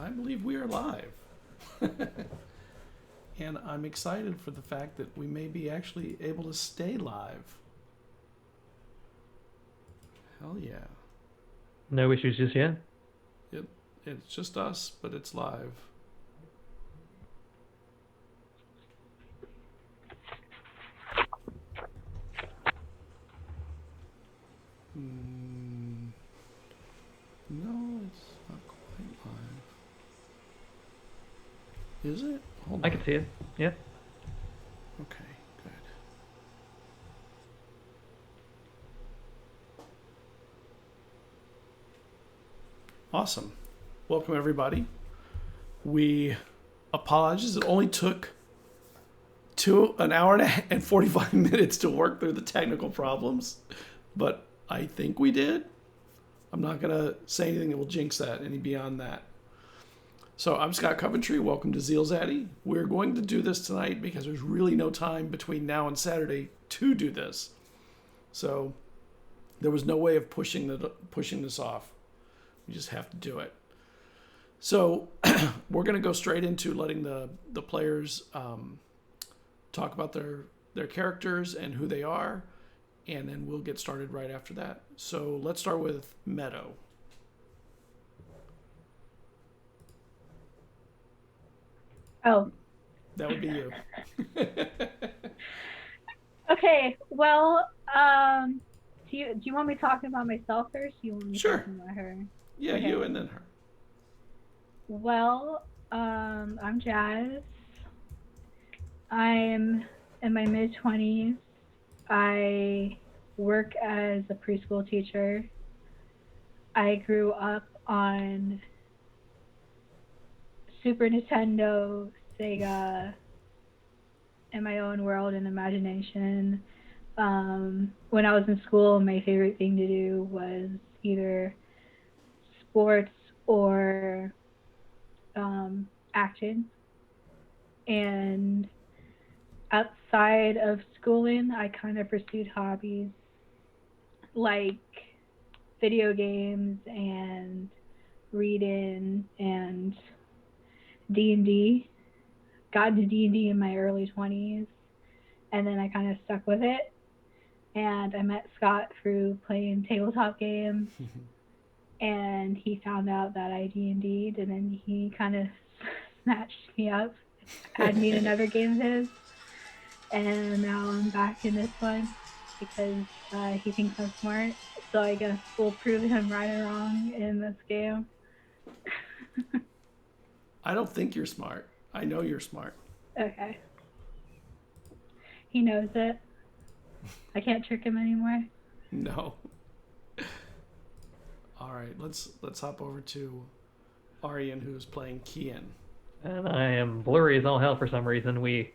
I believe we are live. And I'm excited for the fact that we may be actually able to stay live. Hell yeah. No issues just yet? It's just us, but it's live. No, it's not quite live. Is it? Hold on. I can see it. Yeah. Okay, good. Awesome. Welcome, everybody. We apologize. It only took an hour and 45 minutes to work through the technical problems, but I think we did. I'm not going to say anything that will jinx that any beyond that. So I'm Scott Coventry. Welcome to ZealZaddy. We're going to do this tonight because there's really no time between now and Saturday to do this. So there was no way of pushing this off. We just have to do it. So we're going to go straight into letting the players talk about their characters and who they are, and then we'll get started right after that. So let's start with Meadow. Oh. That would be you. Okay, well, do you want me talking about myself first? Do you want me talking about her? Yeah, okay. You and then her. Well, I'm Jazz. I'm in my mid-20s. I work as a preschool teacher. I grew up on Super Nintendo, Sega, in my own world and imagination. When I was in school, my favorite thing to do was either sports or acting. And outside of schooling, I kind of pursued hobbies like video games and reading and D&D. Got into D&D in my early 20s, and then I kind of stuck with it. And I met Scott through playing tabletop games, and he found out that I D&D'd, and then he kind of snatched me up, had me in another game of his, and now I'm back in this one because he thinks I'm smart. So I guess we'll prove him right or wrong in this game. I don't think you're smart. I know you're smart. Okay. He knows it. I can't trick him anymore. No. All right, let's hop over to Arian, who's playing Kienn. And I am blurry as all hell for some reason.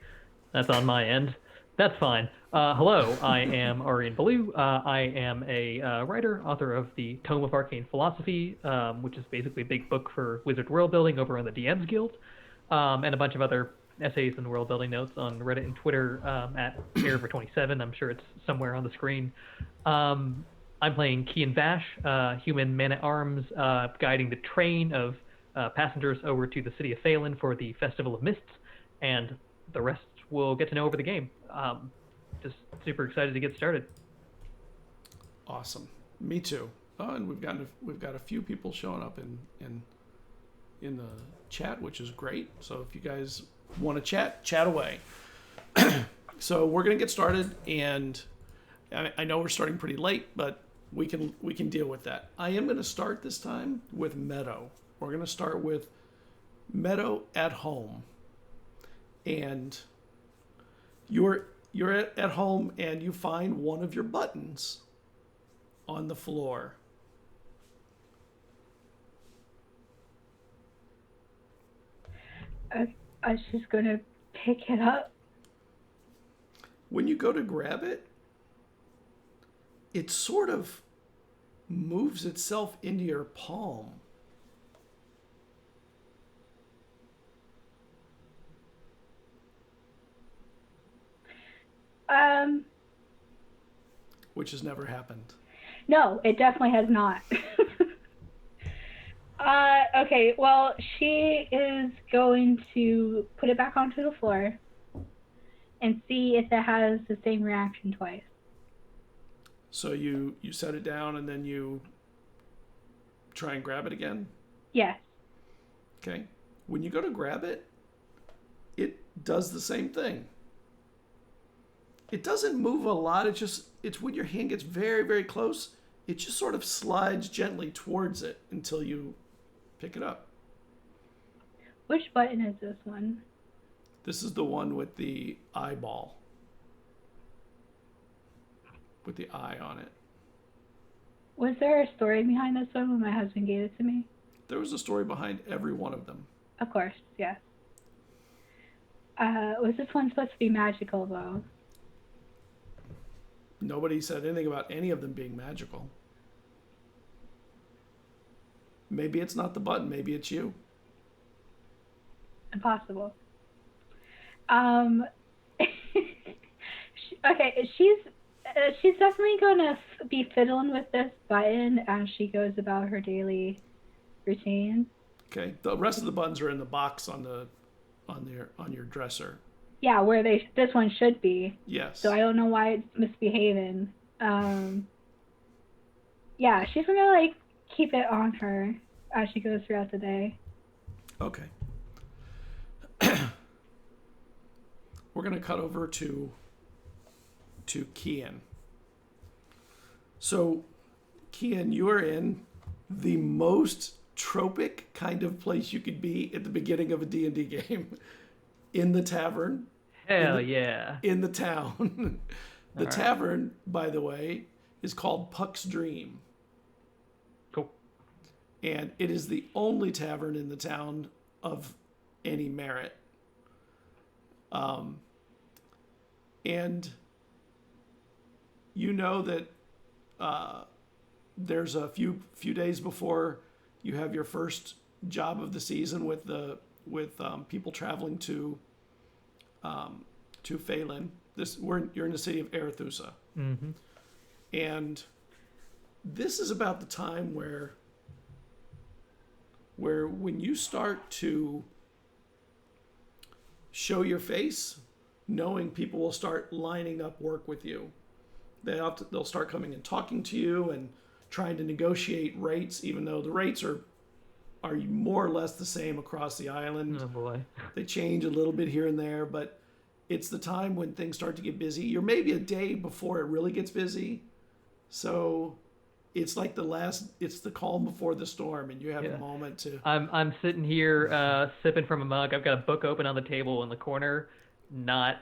That's on my end. That's fine. Hello, I am Arian Ballou. I am a writer, author of the Tome of Arcane Philosophy, which is basically a big book for wizard world building over on the DM's Guild, and a bunch of other essays and world building notes on Reddit and Twitter at Airver27. I'm sure it's somewhere on the screen. I'm playing Kienn Vash, human man-at-arms, guiding the train of passengers over to the city of Phelan for the Festival of Mists, and the rest we'll get to know over the game. Just super excited to get started. Awesome. Me too. Oh, and we've got a few people showing up in the chat, which is great. So if you guys want to chat away. So we're gonna get started, and I know we're starting pretty late, but we can deal with that. I am gonna start this time with Meadow. We're gonna start with Meadow at home, and you're at home and you find one of your buttons on the floor. I was just gonna pick it up. When you go to grab it, it sort of moves itself into your palm. Which has never happened. No, it definitely has not. Okay, well, she is going to put it back onto the floor and see if it has the same reaction twice. So you set it down and then you try and grab it again? Yes. Okay. When you go to grab it, it does the same thing. It doesn't move a lot. It's when your hand gets very, very close, it just sort of slides gently towards it until you pick it up. Which button is this one? This is the one with the eyeball. With the eye on it. Was there a story behind this one when my husband gave it to me? There was a story behind every one of them. Of course, yes. Was this one supposed to be magical, though? Nobody said anything about any of them being magical. Maybe it's not the button. Maybe it's you. Impossible. Okay, she's definitely going to be fiddling with this button as she goes about her daily routine. Okay. The rest of the buttons are in the box on your dresser. Yeah, where this one should be. Yes. So I don't know why it's misbehaving. Yeah, she's gonna like keep it on her as she goes throughout the day. Okay. We're gonna cut over to Kienn. So, Kienn, you are in the most tropic kind of place you could be at the beginning of a D&D game. In the tavern. Hell yeah. In the town. The All right. tavern, by the way, is called Puck's Dream. Cool. And it is the only tavern in the town of any merit. And you know that there's a few days before you have your first job of the season with people traveling to Phelan. You're in the city of Arethusa. Mm-hmm. And this is about the time where when you start to show your face, knowing people will start lining up work with you. They'll start coming and talking to you and trying to negotiate rates, even though the rates are more or less the same across the island. Oh boy. They change a little bit here and there, but it's the time when things start to get busy. You're maybe a day before it really gets busy. So it's like it's the calm before the storm, and you have a moment to... I'm sitting here sipping from a mug. I've got a book open on the table in the corner, not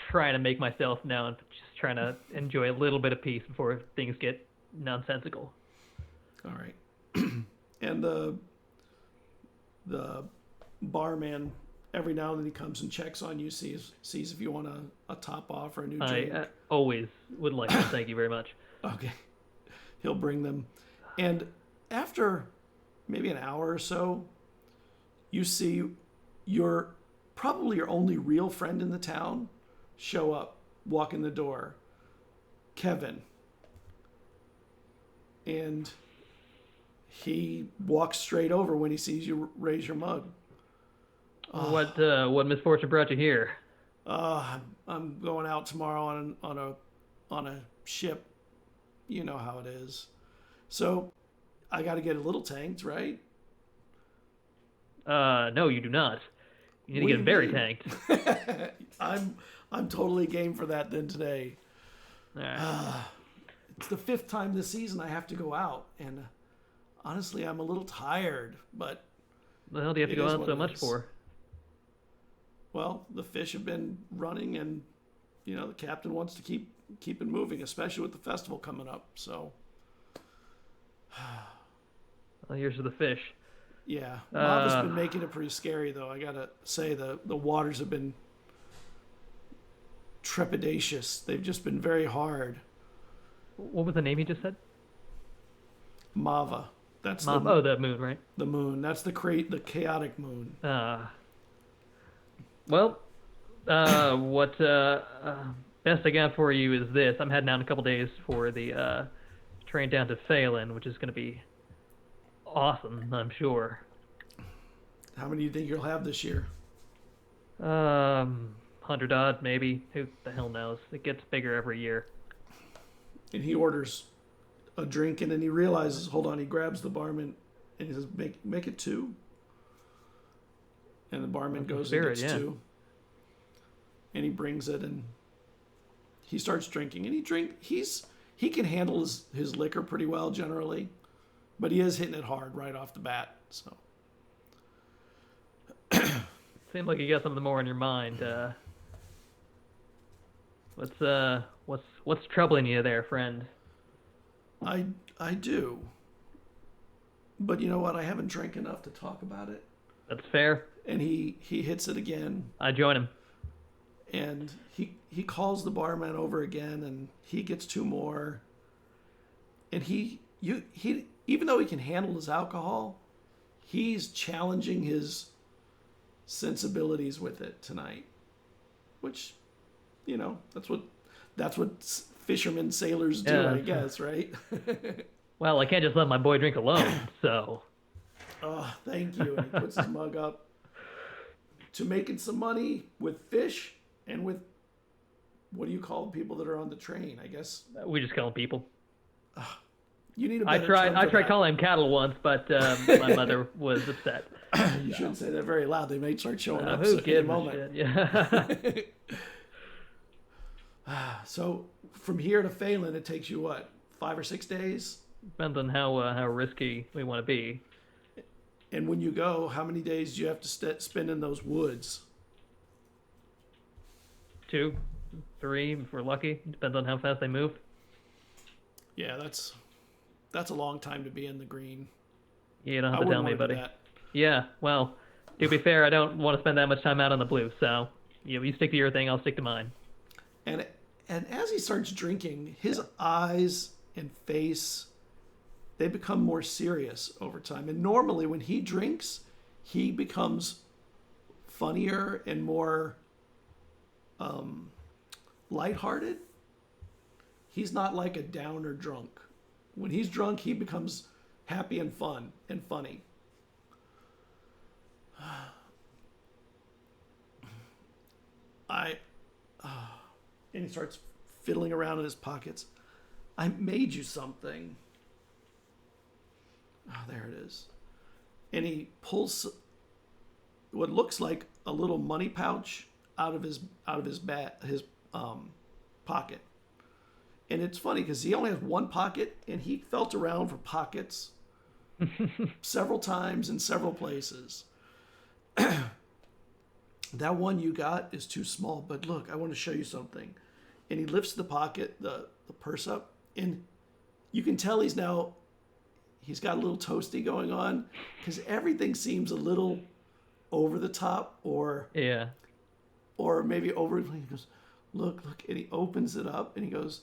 trying to make myself known, but just trying to enjoy a little bit of peace before things get nonsensical. All right. And the barman, every now and then he comes and checks on you, sees if you want a top off or a new drink. I always would like to. Thank you very much. Okay. He'll bring them. And after maybe an hour or so, you see probably your only real friend in the town show up, walk in the door. Kevin. And he walks straight over when he sees you raise your mug. What misfortune brought you here? I'm going out tomorrow on a ship. You know how it is. So I got to get a little tanked, right? No, you do not. You need to get very tanked. I'm totally game for that then today. All right. It's the 5th time this season I have to go out, and honestly, I'm a little tired, but... What the hell do you have to go out so much for? Well, the fish have been running, and, the captain wants to keep it moving, especially with the festival coming up, so... Well, here's to the fish. Yeah. Mava's been making it pretty scary, though. I gotta say, the waters have been trepidatious. They've just been very hard. What was the name you just said? Mava. That's the moon, right? The moon. That's the chaotic moon. Well, what best I got for you is this. I'm heading out in a couple days for the train down to Phelan, which is going to be awesome, I'm sure. How many do you think you'll have this year? 100 odd, maybe. Who the hell knows? It gets bigger every year. And he orders a drink, and then he realizes, hold on, he grabs the barman, and he says, make it 2. And the barman goes and gets 2. And he brings it, and he starts drinking. And he can handle his liquor pretty well generally, but he is hitting it hard right off the bat. So Seems like you got something more on your mind. What's troubling you there, friend? I do. But you know what? I haven't drank enough to talk about it. That's fair. And he hits it again. I join him. And he calls the barman over again, and he gets 2 more. And he even though he can handle his alcohol, he's challenging his sensibilities with it tonight. Which, you know, that's what fishermen, sailors do, I guess, right? Well, I can't just let my boy drink alone, so. Oh, thank you. And he puts his mug up to making some money with fish and with, what do you call people that are on the train? I guess We just call them people. you need a I better term for tried that. calling them cattle once, but my mother was upset. You shouldn't say that very loud. They may start showing up Who in a gives a moment. shit? Yeah. So from here to Phelan, it takes you what, 5 or 6 days? Depends on how risky we want to be. And when you go, how many days do you have to spend in those woods? 2, 3, if we're lucky. Depends on how fast they move. Yeah, that's a long time to be in the green. You don't have I to tell wouldn't me, wanna do buddy. that. Yeah, well, to be fair, I don't want to spend that much time out on the blue, so you stick to your thing, I'll stick to mine. And as he starts drinking, his eyes and face, they become more serious over time. And normally when he drinks, he becomes funnier and more lighthearted. He's not like a downer drunk. When he's drunk, he becomes happy and fun and funny. And he starts fiddling around in his pockets. I made you something. Oh, there it is. And he pulls what looks like a little money pouch out of his pocket. And it's funny because he only has one pocket, and he felt around for pockets several times in several places. That one you got is too small, but look, I want to show you something. And he lifts the pocket, the purse up, and you can tell he's got a little toasty going on because everything seems a little over the top or maybe over. He goes, look, and he opens it up and he goes,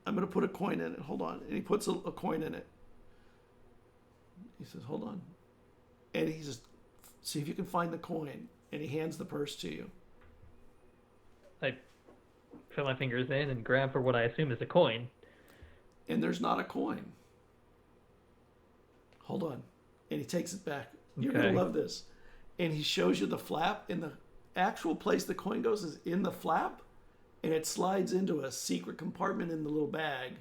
I'm going to put a coin in it. Hold on. And he puts a coin in it. He says, hold on. And he says, see if you can find the coin. And he hands the purse to you. I put my fingers in and grab for what I assume is a coin. And there's not a coin. Hold on. And he takes it back. You're going to love this. And he shows you the flap. And the actual place the coin goes is in the flap. And it slides into a secret compartment in the little bag. It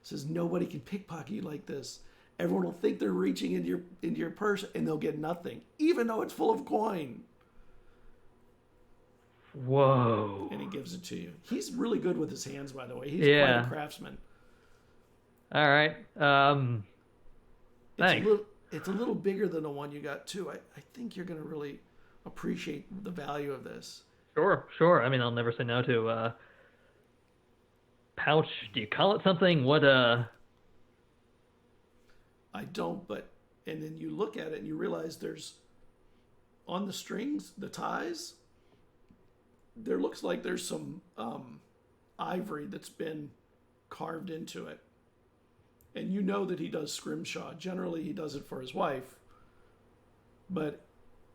says, nobody can pickpocket you like this. Everyone will think they're reaching into your purse and they'll get nothing, even though it's full of coin. Whoa. And he gives it to you. He's really good with his hands, by the way. He's quite a craftsman. All right. Thanks. It's a little bigger than the one you got, too. I think you're going to really appreciate the value of this. Sure. I mean, I'll never say no to pouch. Do you call it something? What, I don't, and then you look at it and you realize there's, on the strings, the ties, there looks like there's some ivory that's been carved into it. And you know that he does scrimshaw. Generally, he does it for his wife. But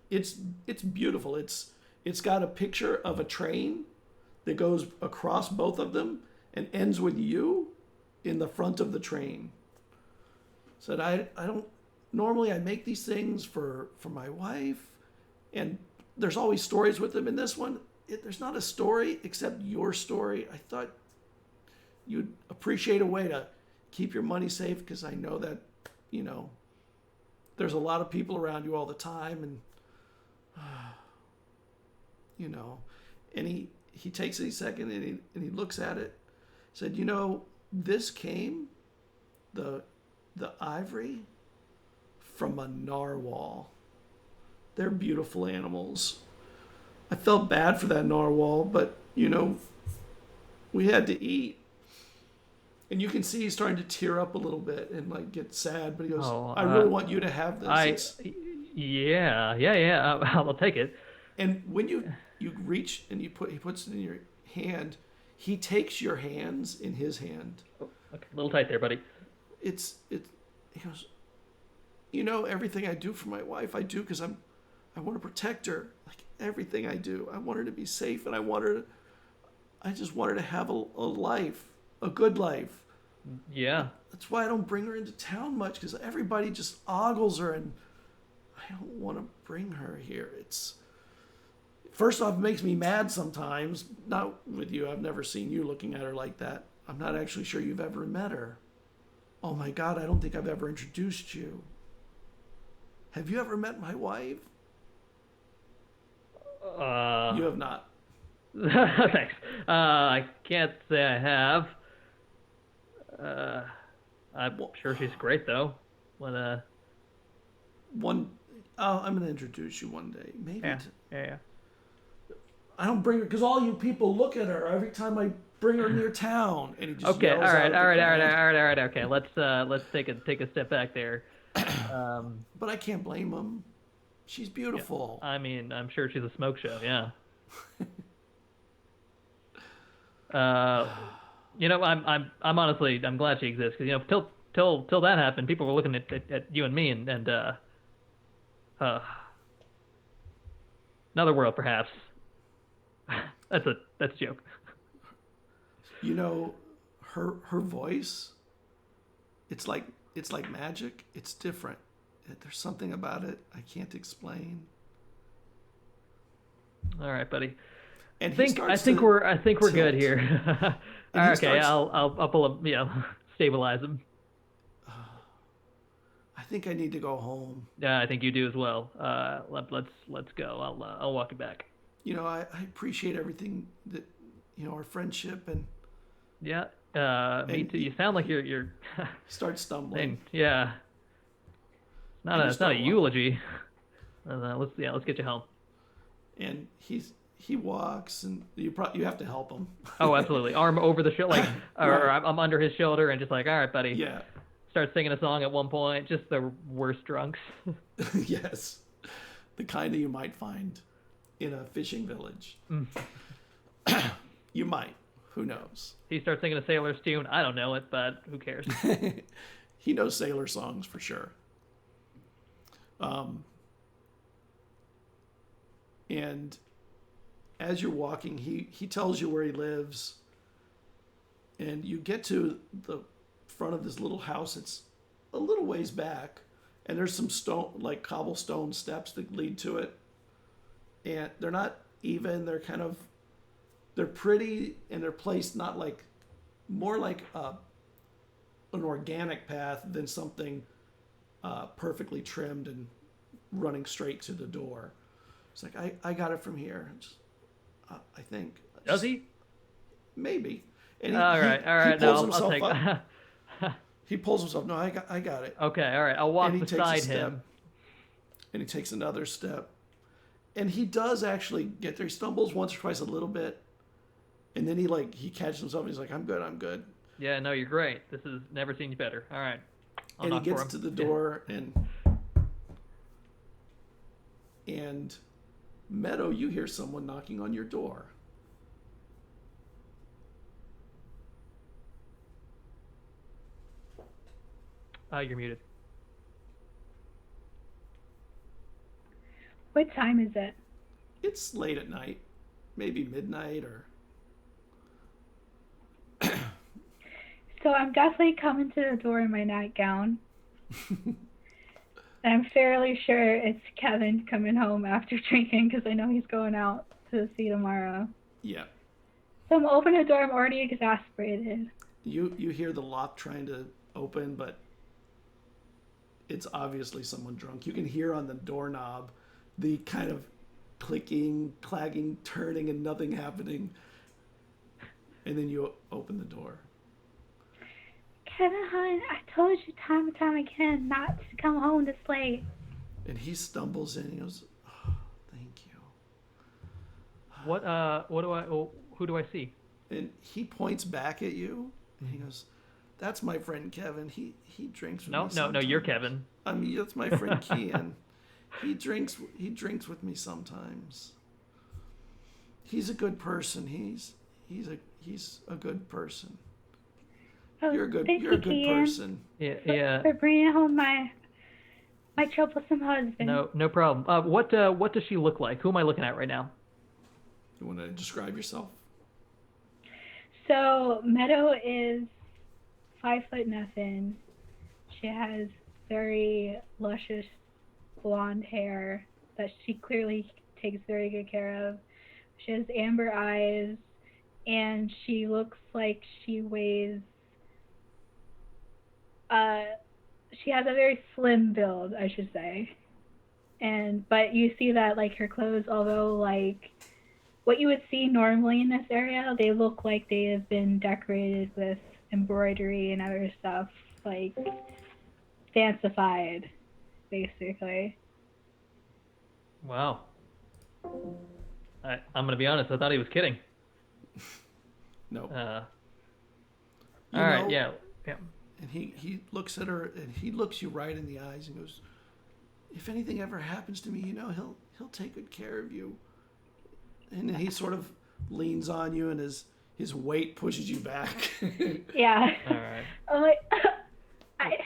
it's beautiful. It's got a picture of a train that goes across both of them and ends with you in the front of the train. Said, I normally I make these things for my wife, and there's always stories with them. In this one, there's not a story except your story. I thought you'd appreciate a way to keep your money safe, because I know that, you know, there's a lot of people around you all the time, and you know, and he takes a second and he looks at it, said, you know, this came, the ivory, from a narwhal. They're beautiful animals. I felt bad for that narwhal, but you know, we had to eat. And you can see he's starting to tear up a little bit and like get sad, but he goes, I really want you to have this. Yeah. I'll take it. And when you reach and he puts it in your hand, he takes your hands in his hand. Oh, okay, a little tight there, buddy. He goes, you know, everything I do for my wife, I do because I want to protect her. Like everything I do, I want her to be safe, and I just want her to have a life, a good life. Yeah. That's why I don't bring her into town much, because everybody just ogles her, and I don't want to bring her here. First off, it makes me mad sometimes. Not with you. I've never seen you looking at her like that. I'm not actually sure you've ever met her. Oh my God, I don't think I've ever introduced you. Have you ever met my wife? You have not. Thanks. I can't say I have. I'm sure she's great though. I'm gonna introduce you one day. Maybe. Yeah. I don't bring her because all you people look at her every time I bring her near town, and he just okay. yells All right. out. Okay. Let's take a step back there. But I can't blame him. She's beautiful. Yeah. I mean, I'm sure she's a smoke show. Yeah. You know, I'm honestly glad she exists, because you know till that happened, people were looking at you and me and another world perhaps. That's a joke. You know, her voice, it's like magic. It's different. There's something about it I can't explain. All right, buddy. And I think we're good here. Okay, I'll pull up, stabilize him. I think I need to go home. Yeah, I think you do as well. Let's go. I'll walk you back. You know, I appreciate everything that, you know, our friendship and. Yeah. Me too. You sound like you're. Start stumbling. Yeah. It's not a eulogy. Let's get you home. And he walks, and you have to help him. Oh, absolutely. Arm over the shoulder, or I'm under his shoulder, and just like, all right, buddy. Yeah. Start singing a song at one point. Just the worst drunks. Yes, the kind that you might find in a fishing village. You might. Who knows? He starts singing a sailor's tune. I don't know it, but who cares? He knows sailor songs for sure. And as you're walking, he tells you where he lives, and you get to the front of this little house. It's a little ways back, and there's some stone, like cobblestone steps that lead to it, and they're not even. They're pretty, and they're placed not like, more like an organic path than something perfectly trimmed and running straight to the door. It's like, I got it from here. I think. Does he? Maybe. And all right. He pulls himself up. He pulls himself. No, I got it. Okay, all right. I'll walk beside him. And he takes another step. And he does actually get there. He stumbles once or twice a little bit. And then he catches himself and he's like, I'm good. Yeah, no, you're great. This has never seen you better. All right. I'll knock he gets for him. to the door, and Meadow, you hear someone knocking on your door. You're muted. What time is it? It's late at night, maybe midnight or. So I'm definitely coming to the door in my nightgown. I'm fairly sure it's Kevin coming home after drinking because I know he's going out to see tomorrow. Yeah. So I'm opening the door. I'm already exasperated. You hear the lock trying to open, but it's obviously someone drunk. You can hear on the doorknob the kind of clicking, clagging, turning, and nothing happening. And then you open the door. Kevin, hon, I told you time and time again not to come home this late. And he stumbles in. He goes, oh, "Thank you." Who do I see? And he points back at you, and he goes, "That's my friend Kevin. He drinks with me sometimes." No, you're Kevin. I mean, that's my friend Kienn. He drinks with me sometimes. He's a good person. He's a good person. Oh, You're a good Kienn, person. Yeah. For bringing home my troublesome husband. No problem. What does she look like? Who am I looking at right now? You want to describe yourself? So Meadow is 5 foot nothing. She has very luscious blonde hair that she clearly takes very good care of. She has amber eyes, and she looks like she weighs. She has a very slim build, I should say. But you see that like her clothes, although like what you would see normally in this area, they look like they have been decorated with embroidery and other stuff, like fancified, basically. Wow. I'm gonna be honest. I thought he was kidding. No. All right. Yeah. And he looks at her, and he looks you right in the eyes and goes, "If anything ever happens to me, he'll take good care of you." And then he sort of leans on you, and his weight pushes you back. Yeah. All right.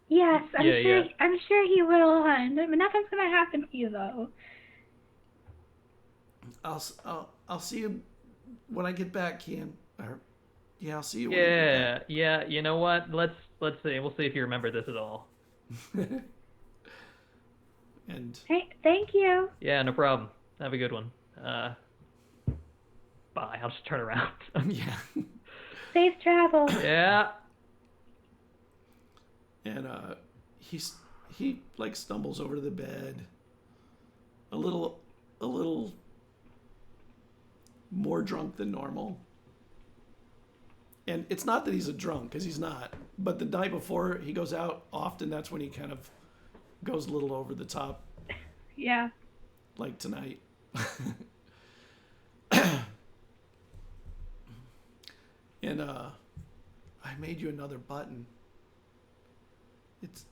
Yes, Yeah. I'm sure he will, hon. Nothing's gonna happen to you though. I'll see you when I get back, Kienn. Yeah, I'll see you. Yeah. You know what? Let's see. We'll see if you remember this at all. And Hey, thank you. Yeah, no problem. Have a good one. Bye. I'll just turn around. yeah. Safe travel. Yeah. And he like stumbles over to the bed, a little more drunk than normal. And it's not that he's a drunk, because he's not. But the night before he goes out, often that's when he kind of goes a little over the top. Yeah. Like tonight. And I made you another button.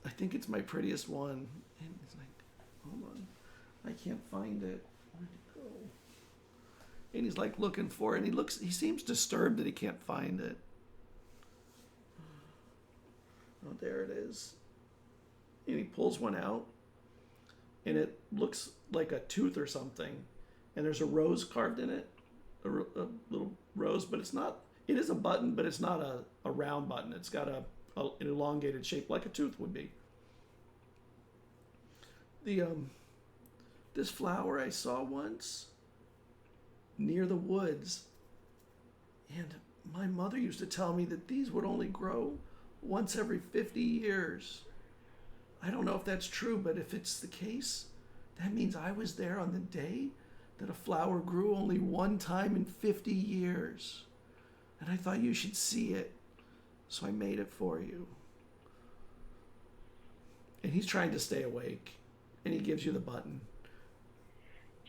I think it's my prettiest one. And it's like, hold on, I can't find it. Where'd it go? And he's like looking for it, and he seems disturbed that he can't find it. Oh, there it is. And he pulls one out, and it looks like a tooth or something. And there's a rose carved in it, a little rose, but it's not. It is a button, but it's not a round button. It's got an elongated shape like a tooth would be. This flower I saw once near the woods, and my mother used to tell me that these would only grow once every 50 years. I don't know if that's true, but if it's the case, that means I was there on the day that a flower grew only one time in 50 years. And I thought you should see it, so I made it for you. And he's trying to stay awake, and he gives you the button.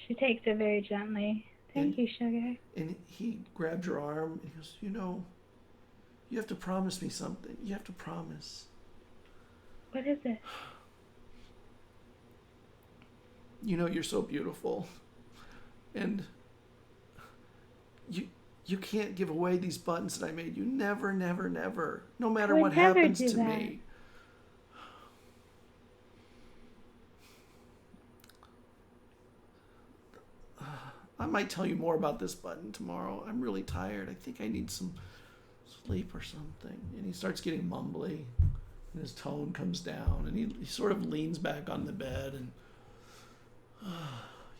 She takes it very gently. Thank you, sugar. And he grabbed your arm, and he goes, you have to promise me something. You have to promise. What is it? You're so beautiful. And you can't give away these buttons that I made you. Never, never, never. No matter what happens to me. I might tell you more about this button tomorrow. I'm really tired. I think I need some sleep or something. And he starts getting mumbly. And his tone comes down, and he sort of leans back on the bed, and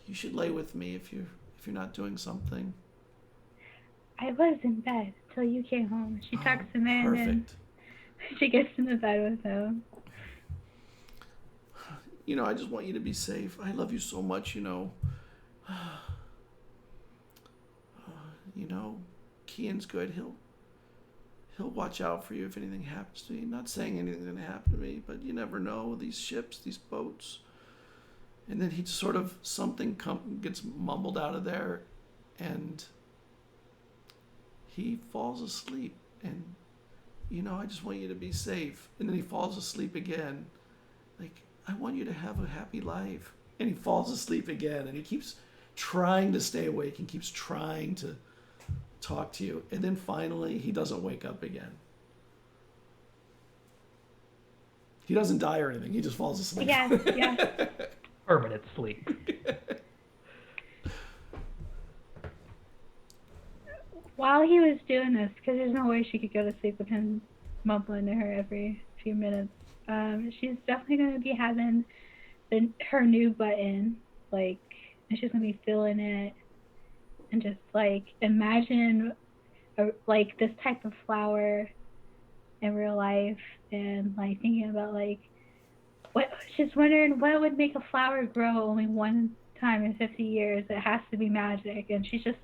you should lay with me if you're not doing something. I was in bed till you came home. She tucks him in Perfect. and she gets in the bed with him. I just want you to be safe. I love you so much, Kienn's good. He'll watch out for you if anything happens to you. Not saying anything's going to happen to me, but you never know. These ships, these boats. And then he sort of, something gets mumbled out of there, and he falls asleep. And, I just want you to be safe. And then he falls asleep again. Like, I want you to have a happy life. And he falls asleep again, and he keeps trying to stay awake and keeps trying to talk to you. And then finally, he doesn't wake up again. He doesn't die or anything. He just falls asleep. Yeah. Permanent sleep. While he was doing this, because there's no way she could go to sleep with him mumbling to her every few minutes, she's definitely going to be having her new button, and she's going to be feeling it, and just, imagine, this type of flower in real life, and, thinking about, she's wondering what would make a flower grow only one time in 50 years. It has to be magic. And she's just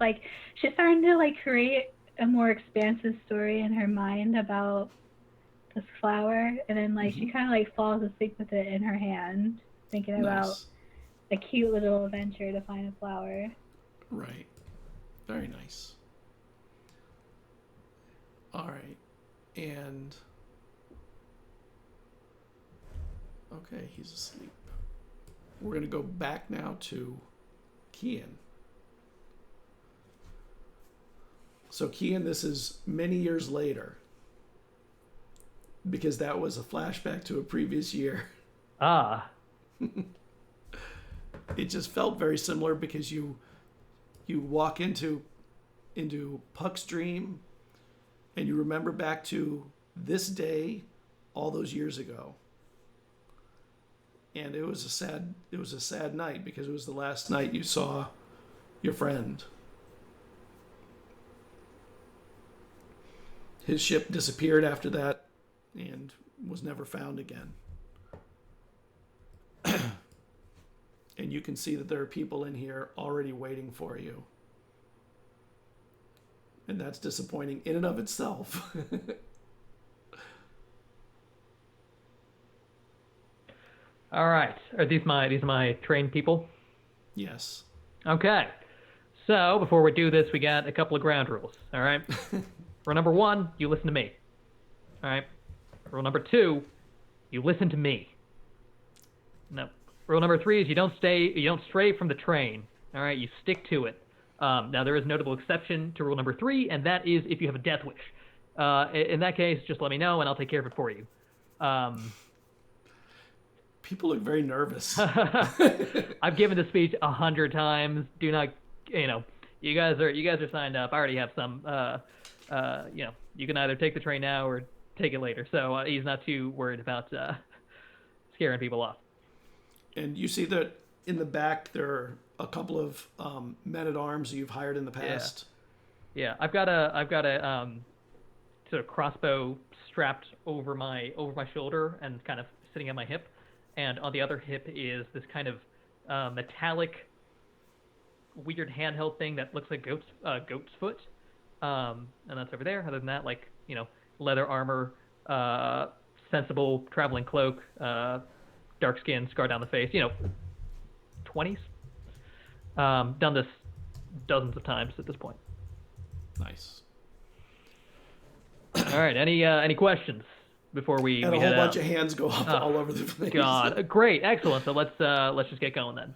she's starting to create a more expansive story in her mind about this flower, and then she kind of falls asleep with it in her hand, thinking about a cute little adventure to find a flower. Right. Very nice. All right. And okay, he's asleep. We're going to go back now to Kienn. So Kienn, this is many years later, because that was a flashback to a previous year. Ah. It just felt very similar because you walk into Puck's dream, and you remember back to this day all those years ago. And it was a sad night because it was the last night you saw your friend. His ship disappeared after that and was never found again. And you can see that there are people in here already waiting for you. And that's disappointing in and of itself. All right. Are these my trained people? Yes. Okay. So before we do this, we got a couple of ground rules. All right. Rule number 1, you listen to me. All right. Rule number 2, you listen to me. No. Rule number 3 is you don't stray from the train. All right. You stick to it. Now there is a notable exception to rule number 3, and that is if you have a death wish. In that case, just let me know and I'll take care of it for you. People look very nervous. I've given the speech 100 times. Do not, you guys are signed up. I already have some. You can either take the train now or take it later. So he's not too worried about scaring people off. And you see that in the back there are a couple of men-at-arms you've hired in the past. Yeah. I've got a sort of crossbow strapped over my shoulder and kind of sitting at my hip. And on the other hip is this kind of metallic, weird handheld thing that looks like goat's foot. And that's over there. Other than that, leather armor, sensible traveling cloak, dark skin, scar down the face. 20s. Done this dozens of times at this point. Nice. All right. Any questions before we and we a whole head bunch out? of hands go up all over the place. God, great, excellent. So let's just get going then.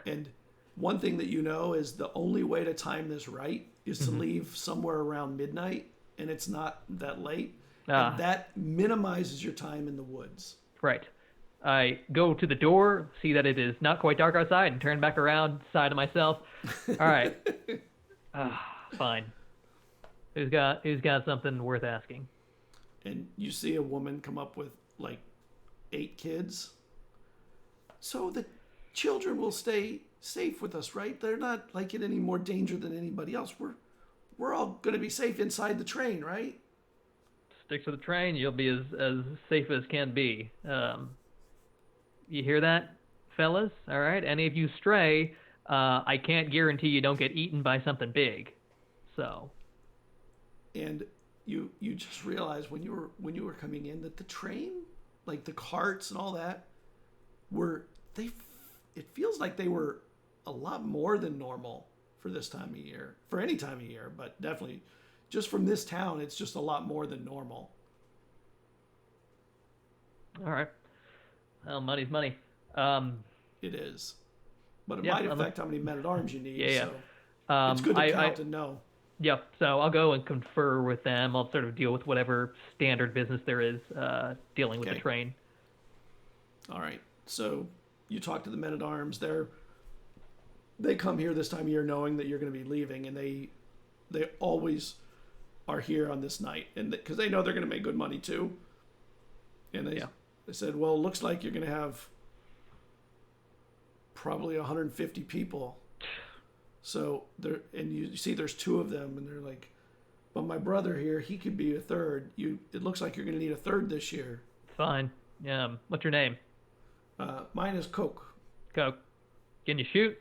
And one thing that is the only way to time this right is to leave somewhere around midnight, and it's not that late. And that minimizes your time in the woods. Right. I go to the door, see that it is not quite dark outside, and turn back around, sigh to myself. All right. Fine. Who's got something worth asking? and you see a woman come up with like 8 kids. So the children will stay safe with us, right? They're not like in any more danger than anybody else. We're all going to be safe inside the train, right? Stick to the train. You'll be as safe as can be. You hear that, fellas? All right. Any of you stray, I can't guarantee you don't get eaten by something big. So. And you just realized when you were coming in that the train, like the carts and all that, it feels like they were a lot more than normal for this time of year, for any time of year, but definitely just from this town, it's just a lot more than normal. All right. Well, money's money. It is, but it might affect how many men-at-arms you need. Yeah. So it's good to count and know. Yep. So I'll go and confer with them. I'll sort of deal with whatever standard business there is dealing with the train. All right. So you talk to the men-at-arms. They come here this time of year knowing that you're going to be leaving, and they always are here on this night, and because they know they're going to make good money too. And they said, well, it looks like you're going to have probably 150 people. So and you see there's 2 of them, and they're like, but my brother here, he could be a third. It looks like you're going to need a third this year. Fine. What's your name? Mine is Coke. Coke. Can you shoot?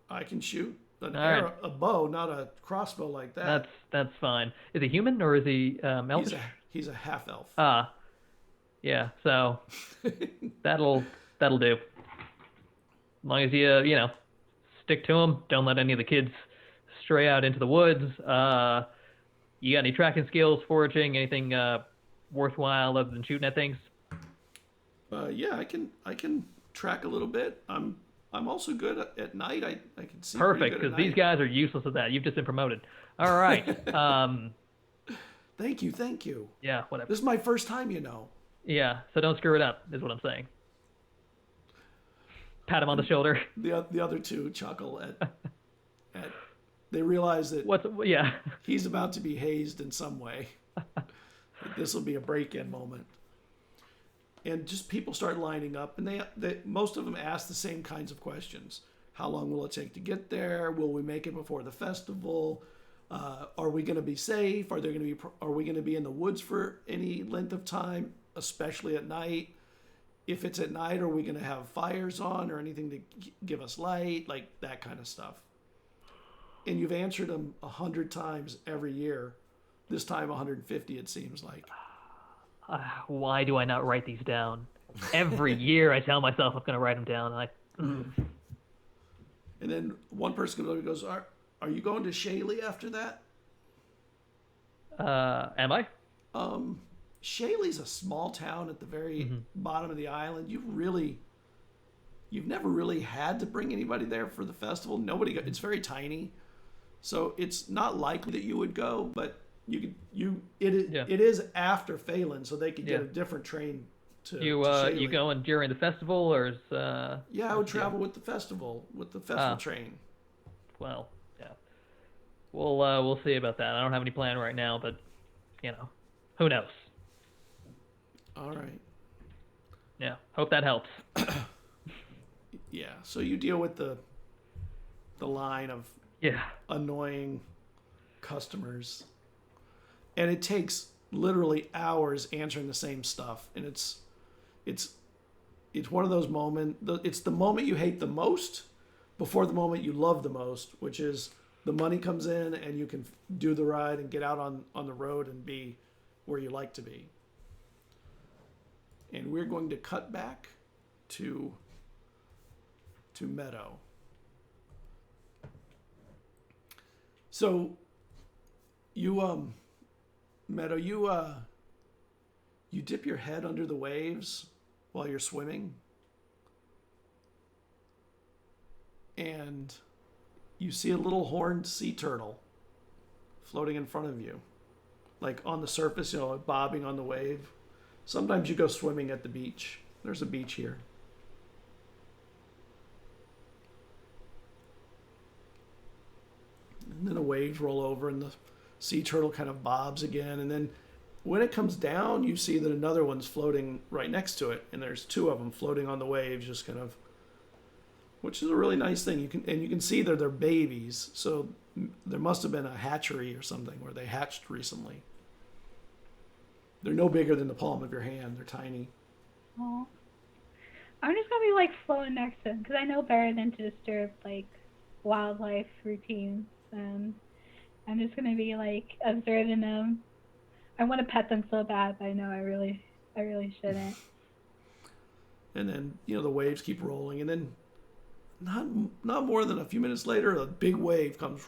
I can shoot a bow, not a crossbow like that. That's fine. Is he human or is he elfish? He's a half elf. Yeah. So that'll do. As long as you stick to him. Don't let any of the kids stray out into the woods. You got any tracking skills, foraging, anything worthwhile other than shooting at things? Yeah, I can track a little bit. I'm also good at night. I can see. Perfect, because these guys are useless at that. You've just been promoted. All right. Thank you. Yeah, whatever. This is my first time, Yeah, so don't screw it up, is what I'm saying. Pat him on the shoulder. The other 2 chuckle at they realize that he's about to be hazed in some way. This will be a break-in moment. And just people start lining up, and they most of them ask the same kinds of questions. How long will it take to get there? Will we make it before the festival? Are we going to be safe? Are we going to be in the woods for any length of time, especially at night? If it's at night, are we going to have fires on or anything to give us light? Like that kind of stuff. And you've answered them 100 times every year. This time 150, it seems like. Why do I not write these down? Every year I tell myself I'm going to write them down. And then one person comes over and goes, are you going to Shaley after that? Am I? Shaley's a small town at the very bottom of the island. You've never really had to bring anybody there for the festival. It's very tiny. So it's not likely that you would go, but it is after Phelan, so they could get a different train to Shaley. You going during the festival, or is I would travel with the festival train. Well, yeah. We'll see about that. I don't have any plan right now, but who knows? All right. Yeah, hope that helps. Yeah, so you deal with the line of annoying customers, and it takes literally hours answering the same stuff, and it's one of those moments. It's the moment you hate the most before the moment you love the most, which is the money comes in and you can do the ride and get out on the road and be where you like to be. And we're going to cut back to Meadow. So you Meadow, you dip your head under the waves while you're swimming, and you see a little horned sea turtle floating in front of you, like on the surface, bobbing on the wave. Sometimes you go swimming at the beach. There's a beach here. And then the waves roll over and the sea turtle kind of bobs again. And then when it comes down, you see that another one's floating right next to it, and there's two of them floating on the waves, just kind of, which is a really nice thing. You can see that they're babies, so there must have been a hatchery or something where they hatched recently. They're no bigger than the palm of your hand. They're tiny. Oh. I'm just gonna be like floating next to him because I know better than to disturb like wildlife routines, and I'm just gonna be like observing them. I want to pet them so bad, but I know I really shouldn't. And then the waves keep rolling, and then not more than a few minutes later, a big wave comes,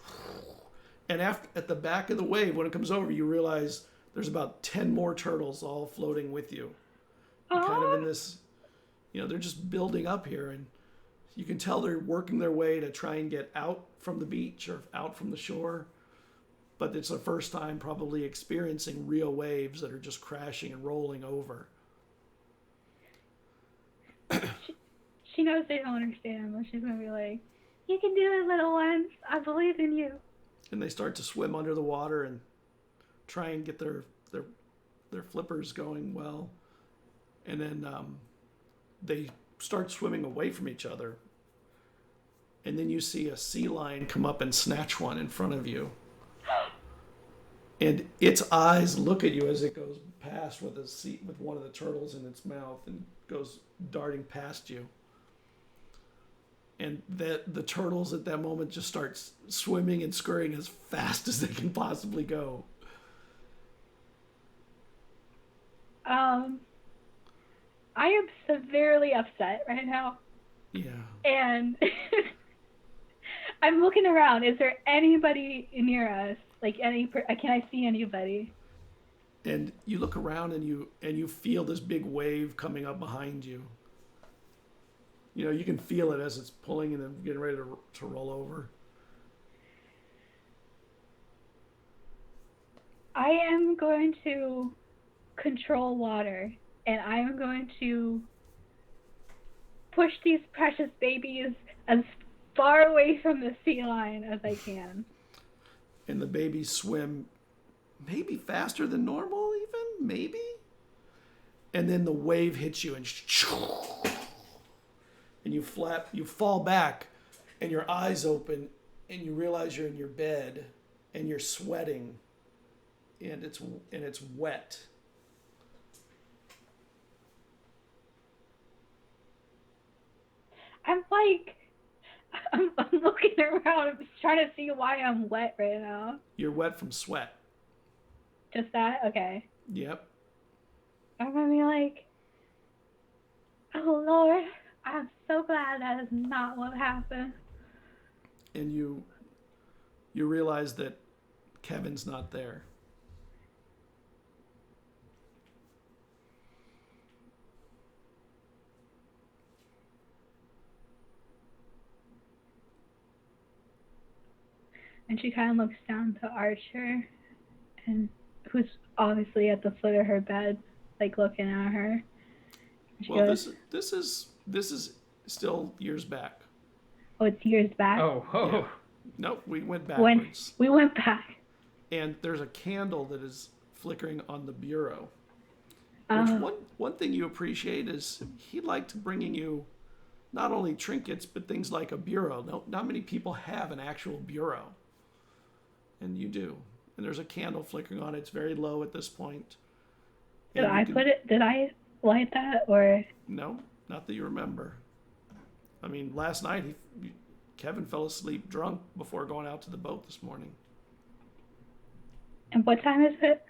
and at the back of the wave, when it comes over, you realize there's about 10 more turtles all floating with you. Kind of in this, they're just building up here, and you can tell they're working their way to try and get out from the beach or out from the shore. But it's their first time probably experiencing real waves that are just crashing and rolling over. She knows they don't understand, but she's going to be like, "You can do it, little ones. I believe in you." And they start to swim under the water and try and get their flippers going well. And then they start swimming away from each other. And then you see a sea lion come up and snatch one in front of you. And its eyes look at you as it goes past with one of the turtles in its mouth and goes darting past you. And the turtles at that moment just start swimming and scurrying as fast as they can possibly go. I am severely upset right now. Yeah. And I'm looking around. Is there anybody near us? Like can I see anybody? And you look around and you feel this big wave coming up behind you. You can feel it as it's pulling and then getting ready to roll over. I am going to control water, and I am going to push these precious babies as far away from the sea lion as I can. And the babies swim maybe faster than normal, even, maybe. And then the wave hits you, and you fall back, and your eyes open, and you realize you're in your bed, and you're sweating, and it's wet. I'm looking around. I'm just trying to see why I'm wet right now. You're wet from sweat. Just that? Okay. Yep. I'm gonna be like, "Oh Lord, I'm so glad that is not what happened." And you realize that Kevin's not there. And she kind of looks down to Archer, and who's obviously at the foot of her bed, like looking at her. She goes, this is still years back. Oh, it's years back. Oh. Yeah. Nope, we went backwards. We went back. And there's a candle that is flickering on the bureau. Oh. Which one thing you appreciate is he liked bringing you not only trinkets but things like a bureau. No, not many people have an actual bureau. And you do. And there's a candle flickering on it. It's very low at this point. Did I light that, or? No, not that you remember. I mean, last night Kevin fell asleep drunk before going out to the boat this morning. And what time is it?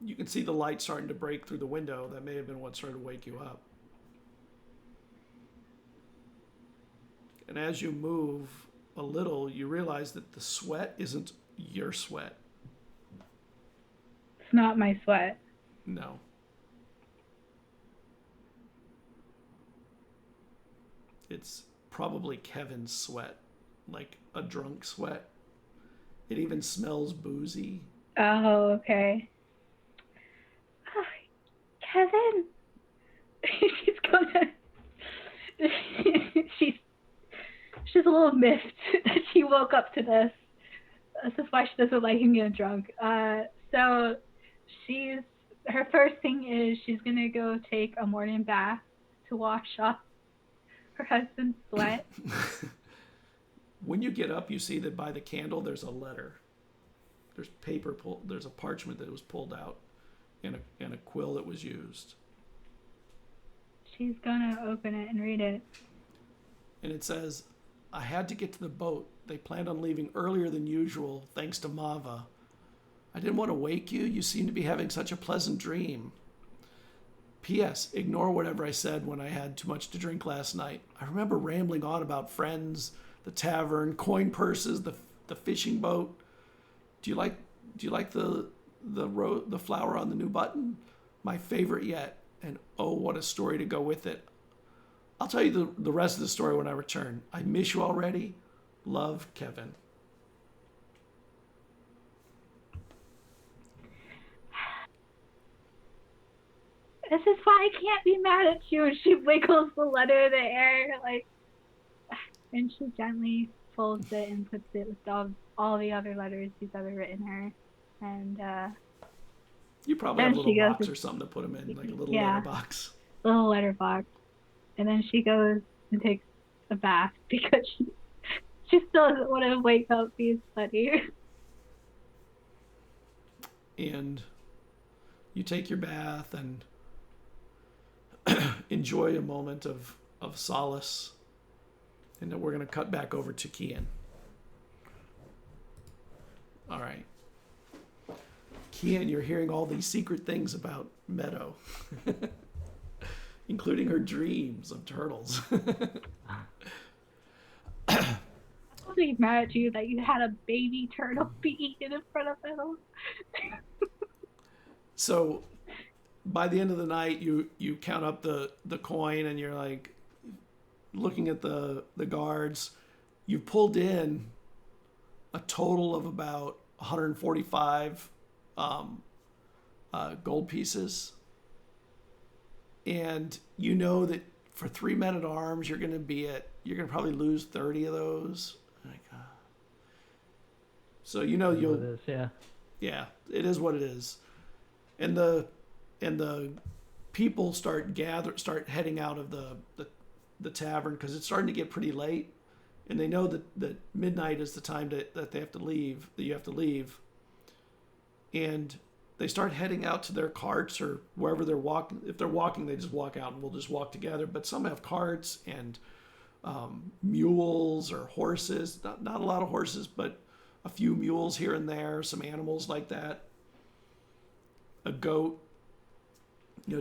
You can see the light starting to break through the window. That may have been what started to wake you up. And as you move a little, you realize that the sweat isn't your sweat. It's not my sweat. No. It's probably Kevin's sweat, like a drunk sweat. It even smells boozy. Oh, okay. Oh, Kevin! She's a little miffed that she woke up to this. This is why she doesn't like him getting drunk. So she's her first thing is she's gonna go take a morning bath to wash off her husband's sweat. When you get up, you see that by the candle there's a letter. There's paper there's a parchment that was pulled out and a quill that was used. She's gonna open it and read it. And it says, I had to get to the boat. They planned on leaving earlier than usual, thanks to Mava. I didn't want to wake you. You seem to be having such a pleasant dream. P.S. Ignore whatever I said when I had too much to drink last night. I remember rambling on about friends, the tavern, coin purses, the fishing boat. Do you like the flower on the new button? My favorite yet. And oh, what a story to go with it. I'll tell you the rest of the story when I return. I miss you already. Love, Kevin. This is why I can't be mad at you. And she wiggles the letter in the air, like, and she gently folds it and puts it with all the other letters he's ever written her. And you probably have a little box or something to put them in, like a little letter box. Little letter box. And then she goes and takes a bath because she still doesn't want to wake up these buddies. And you take your bath and enjoy a moment of solace. And then we're going to cut back over to Kienn. All right. Kienn, you're hearing all these secret things about Meadow. Including her dreams of turtles. I'll be mad at you that you had a baby turtle be eaten in front of Meadow. So by the end of the night, you count up the coin and you're like looking at the guards. You pulled in a total of about 145 gold pieces. And you know that for 3 men-at-arms, you're going to probably lose 30 of those. So you know you'll. It is, yeah. Yeah, it is what it is. And the people start heading out of the tavern because it's starting to get pretty late, and they know that midnight is the time that they have to leave. That you have to leave. And they start heading out to their carts or wherever they're walking. If they're walking, they just walk out and we'll just walk together. But some have carts and mules or horses. Not a lot of horses, but a few mules here and there. Some animals like that. A goat.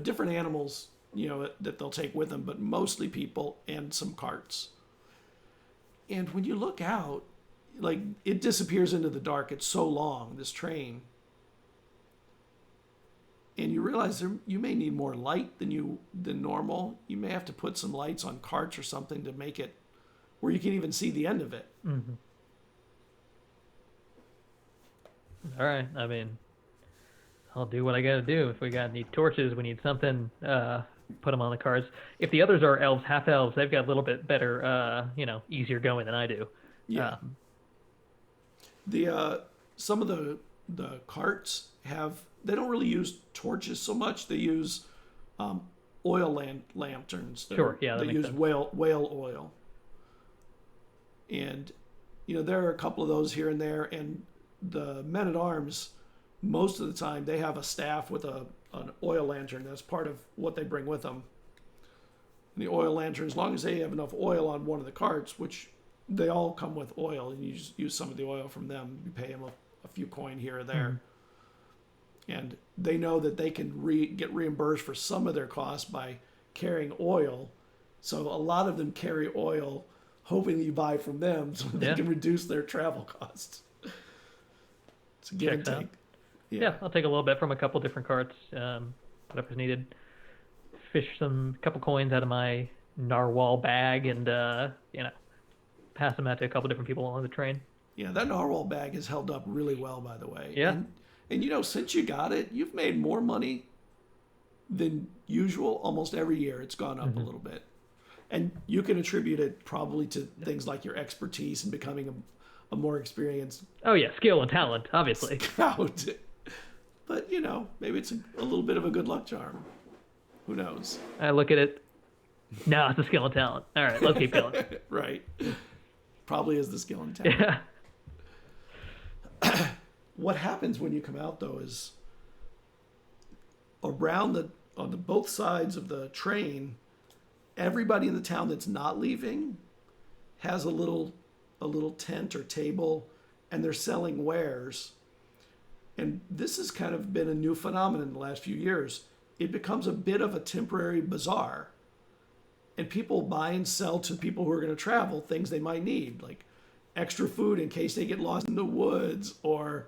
Different animals, that they'll take with them, but mostly people and some carts. And when you look out, like it disappears into the dark. It's so long, this train. And you realize you may need more light than normal. You may have to put some lights on carts or something to make it where you can even see the end of it. Mm-hmm. All right. I mean, I'll do what I got to do. If we need torches, we need something. Put them on the carts. If the others are elves, half elves, they've got a little bit better, easier going than I do. Yeah. Some of the carts they don't really use torches so much. They use oil lanterns. Sure, yeah, they use whale oil. And there are a couple of those here and there. And the men-at-arms, most of the time, they have a staff with an oil lantern. That's part of what they bring with them. And the oil lantern, as long as they have enough oil on one of the carts, which they all come with oil, and you just use some of the oil from them. You pay them a few coin here or there. Mm-hmm. And they know that they can get reimbursed for some of their costs by carrying oil. So a lot of them carry oil, hoping that you buy from them so they can reduce their travel costs. It's a give and take. Yeah, I'll take a little bit from a couple different carts, whatever's needed. Fish a couple coins out of my narwhal bag and, pass them out to a couple different people along the train. Yeah, that narwhal bag has held up really well, by the way. Yeah. And since you got it, you've made more money than usual almost every year. It's gone up a little bit. And you can attribute it probably to things like your expertise and becoming a more experienced... Oh, yeah, skill and talent, obviously. Scout. But, you know, maybe it's a little bit of a good luck charm. Who knows? I look at it. No, it's a skill and talent. All right, let's keep going. Right. Probably is the skill and talent. Yeah. What happens when you come out, though, is on the both sides of the train, everybody in the town that's not leaving has a little tent or table, and they're selling wares. And this has kind of been a new phenomenon in the last few years. It becomes a bit of a temporary bazaar. And people buy and sell to people who are going to travel things they might need, like extra food in case they get lost in the woods, or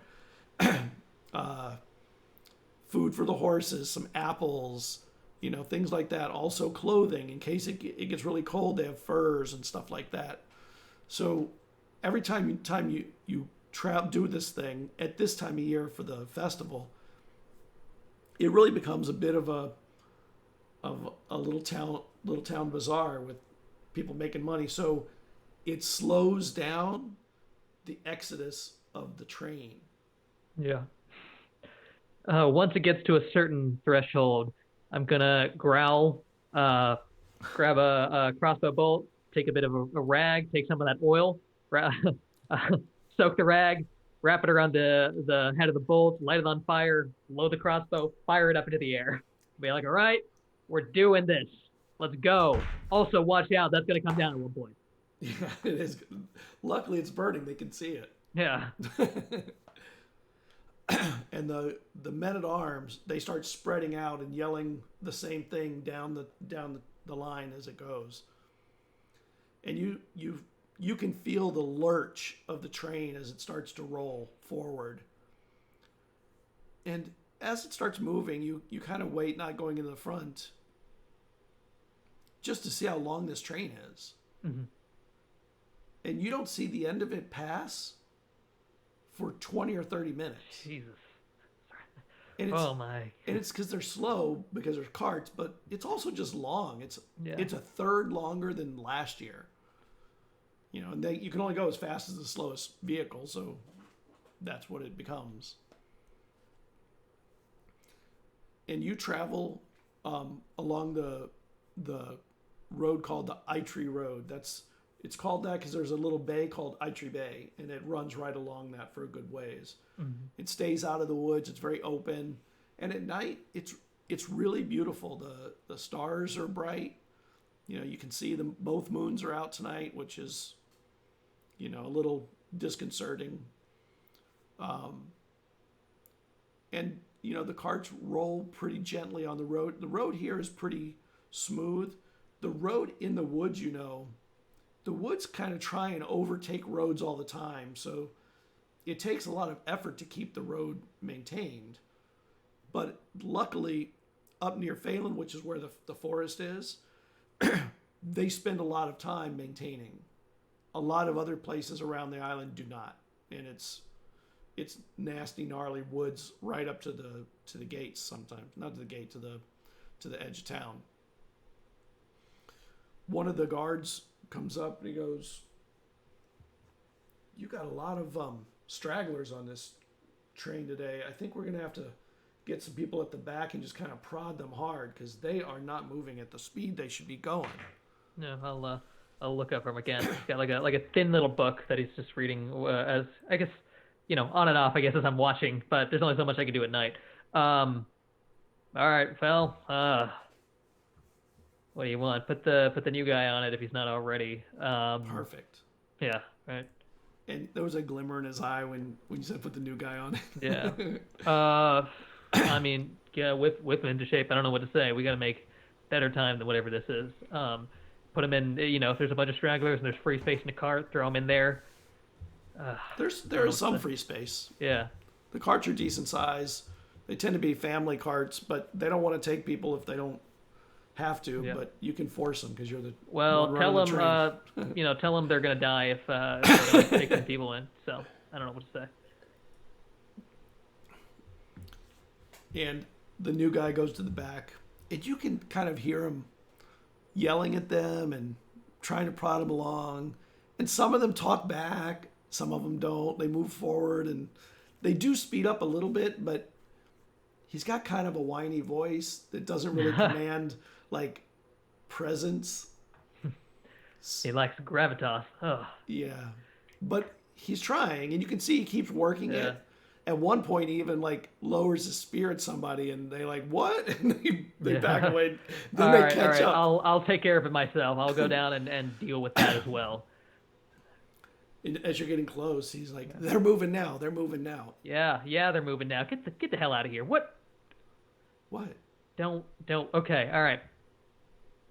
food for the horses, some apples, you know, things like that. Also clothing in case it gets really cold. They have furs and stuff like that. So every time you do this thing at this time of year for the festival, it really becomes a bit of a little town bazaar with people making money. So it slows down the exodus of the train. Yeah. Once it gets to a certain threshold, I'm gonna growl, grab a crossbow bolt, take a bit of a rag, take some of that oil, soak the rag, wrap it around the head of the bolt, light it on fire, load the crossbow, fire it up into the air. Be like, all right, we're doing this. Let's go. Also, watch out. That's going to come down at one point. Yeah, it is. Luckily, it's burning. They can see it. Yeah. And the men-at-arms, they start spreading out and yelling the same thing down the line as it goes. And you can feel the lurch of the train as it starts to roll forward. And as it starts moving, you kind of wait, not going into the front, just to see how long this train is. Mm-hmm. And you don't see the end of it pass for 20 or 30 minutes. Jesus. And Oh my. And it's because they're slow because there's carts, but it's also just long. It's a third longer than last year. You know, and you can only go as fast as the slowest vehicle, so that's what it becomes. And you travel along the road called the Eitri Road. It's called that because there's a little bay called Eitri Bay, and it runs right along that for a good ways. Mm-hmm. It stays out of the woods. It's very open, and at night it's really beautiful. The stars are bright. You know, you can see them. Both moons are out tonight, which is, you know, a little disconcerting. And you know, the carts roll pretty gently on the road. The road here is pretty smooth. The road in the woods, you know, the woods kind of try and overtake roads all the time. So it takes a lot of effort to keep the road maintained. But luckily, up near Phelan, which is where the forest is, they spend a lot of time maintaining. A lot of other places around the island do not. And it's nasty, gnarly woods right up to the gates sometimes. Not to the gate, to the edge of town. One of the guards comes up and he goes, "You got a lot of stragglers on this train today. I think we're going to have to get some people at the back and just kind of prod them hard because they are not moving at the speed they should be going." Yeah, I'll look up from again. He's got like a thin little book that he's just reading as, I guess, you know, on and off, I guess, as I'm watching, but there's only so much I can do at night. All right, well, what do you want? Put the new guy on it if he's not already. Perfect. Yeah, right. And there was a glimmer in his eye when you said put the new guy on it. Yeah. I mean, yeah, whip him into shape. I don't know what to say. We got to make better time than whatever this is. Put him in, you know, if there's a bunch of stragglers and there's free space in the cart, throw him in there. There is some free space. Yeah. The carts are decent size. They tend to be family carts, but they don't want to take people if they don't have to. Yeah. But you can force them because you're the well. Tell them, tell them they're gonna die if they don't take some people in. So I don't know what to say. And the new guy goes to the back, and you can kind of hear him yelling at them and trying to prod them along. And some of them talk back, some of them don't. They move forward, and they do speed up a little bit, but he's got kind of a whiny voice that doesn't really command like presence. He likes gravitas. Oh. Yeah, but he's trying, and you can see he keeps working Yeah. it. At one point, he even like lowers his spear at somebody, and they like what? And they back away. Then they catch up. I'll take care of it myself. I'll go down and deal with that as well. And as you're getting close, he's like, "They're moving now. They're moving now." Yeah, they're moving now. Get the hell out of here. What? What? Don't. Okay, all right.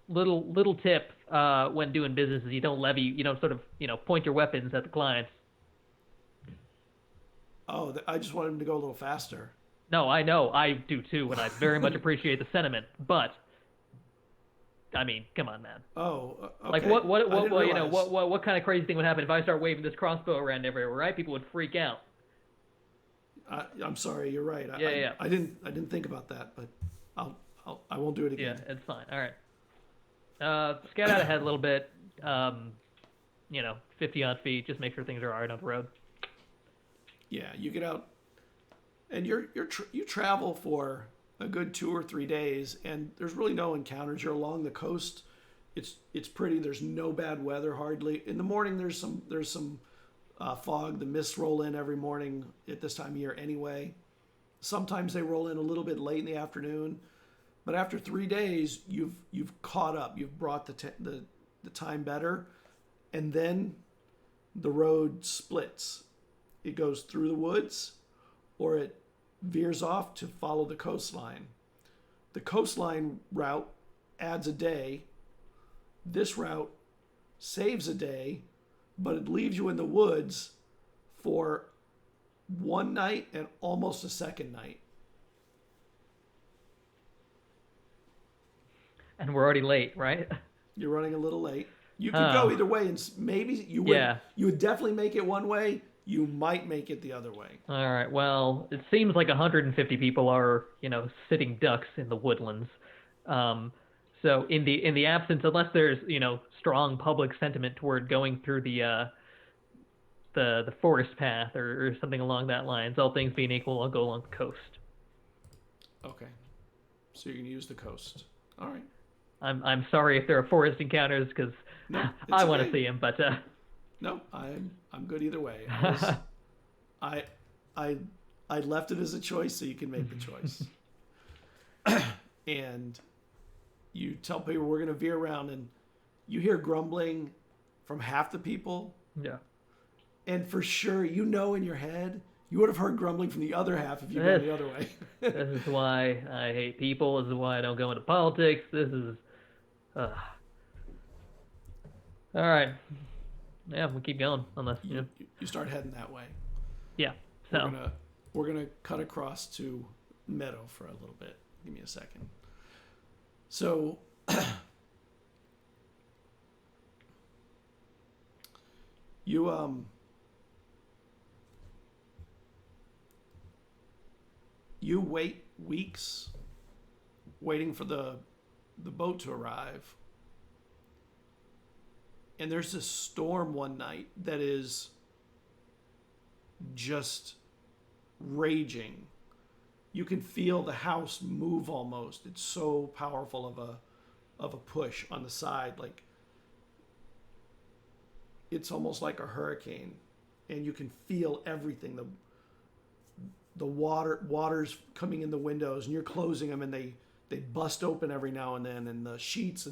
Little tip when doing business is you don't sort of point your weapons at the clients. Oh, I just want him to go a little faster. No, I know, I do too, and I very much appreciate the sentiment. But I mean, come on, man. Oh, okay. Like what kind of crazy thing would happen if I start waving this crossbow around everywhere? Right? People would freak out. I'm sorry. You're right. Yeah. I didn't think about that, but I won't do it again. Yeah, it's fine. All right. Scout out ahead a little bit. 50 odd feet. Just make sure things are all right on the road. Yeah, you get out, and you travel for a good 2 or 3 days, and there's really no encounters. You're along the coast. It's pretty. There's no bad weather hardly. In the morning, there's some fog. The mists roll in every morning at this time of year anyway. Sometimes they roll in a little bit late in the afternoon, but after 3 days, you've caught up. You've brought the time better, and then the road splits. It goes through the woods, or it veers off to follow the coastline. The coastline route adds a day. This route saves a day, but it leaves you in the woods for one night and almost a second night. And we're already late, right? You're running a little late. You could go either way, and maybe you would. Yeah. You would definitely make it one way. You might make it the other way. All right. Well, it seems like 150 people are, sitting ducks in the woodlands. So in the absence, unless there's, strong public sentiment toward going through the forest path or something along that lines, all things being equal, I'll go along the coast. Okay. So you're gonna use the coast. All right. I'm sorry if there are forest encounters because I want to see them, but. No, I'm good either way. I left it as a choice so you can make the choice. And you tell people we're going to veer around, and you hear grumbling from half the people. Yeah. And for sure, in your head, you would have heard grumbling from the other half if you went the other way. This is why I hate people. This is why I don't go into politics. This is... All right. Yeah, we'll keep going unless you start heading that way. Yeah. So we're gonna cut across to Meadow for a little bit. Give me a second. So you wait weeks waiting for the boat to arrive. And there's this storm one night that is just raging. You can feel the house move almost. It's so powerful of a push on the side. Like it's almost like a hurricane. And you can feel everything. The water's coming in the windows, and you're closing them, and they bust open every now and then, and the sheets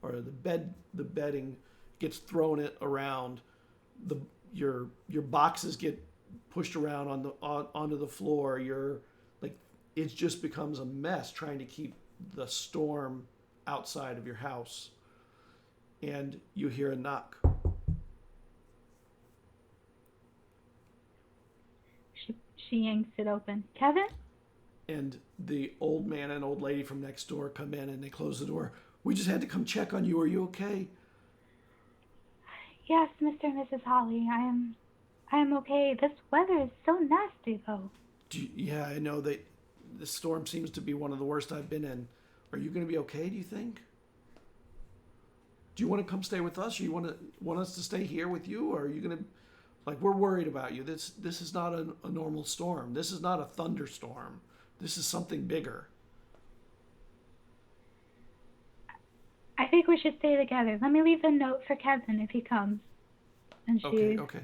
or the bedding gets thrown around. Your boxes get pushed around onto the floor. It just becomes a mess trying to keep the storm outside of your house. And you hear a knock. She yanks it open. Kevin? And the old man and old lady from next door come in, and they close the door. We just had to come check on you. Are you okay? Yes, Mr. and Mrs. Holly. I am okay. This weather is so nasty, though. Yeah, I know that the storm seems to be one of the worst I've been in. Are you going to be okay, do you think? Do you want to come stay with us, or you want us to stay here with you, or are you going to... we're worried about you. This is not a normal storm. This is not a thunderstorm. This is something bigger. I think we should stay together. Let me leave a note for Kevin if he comes. And Okay.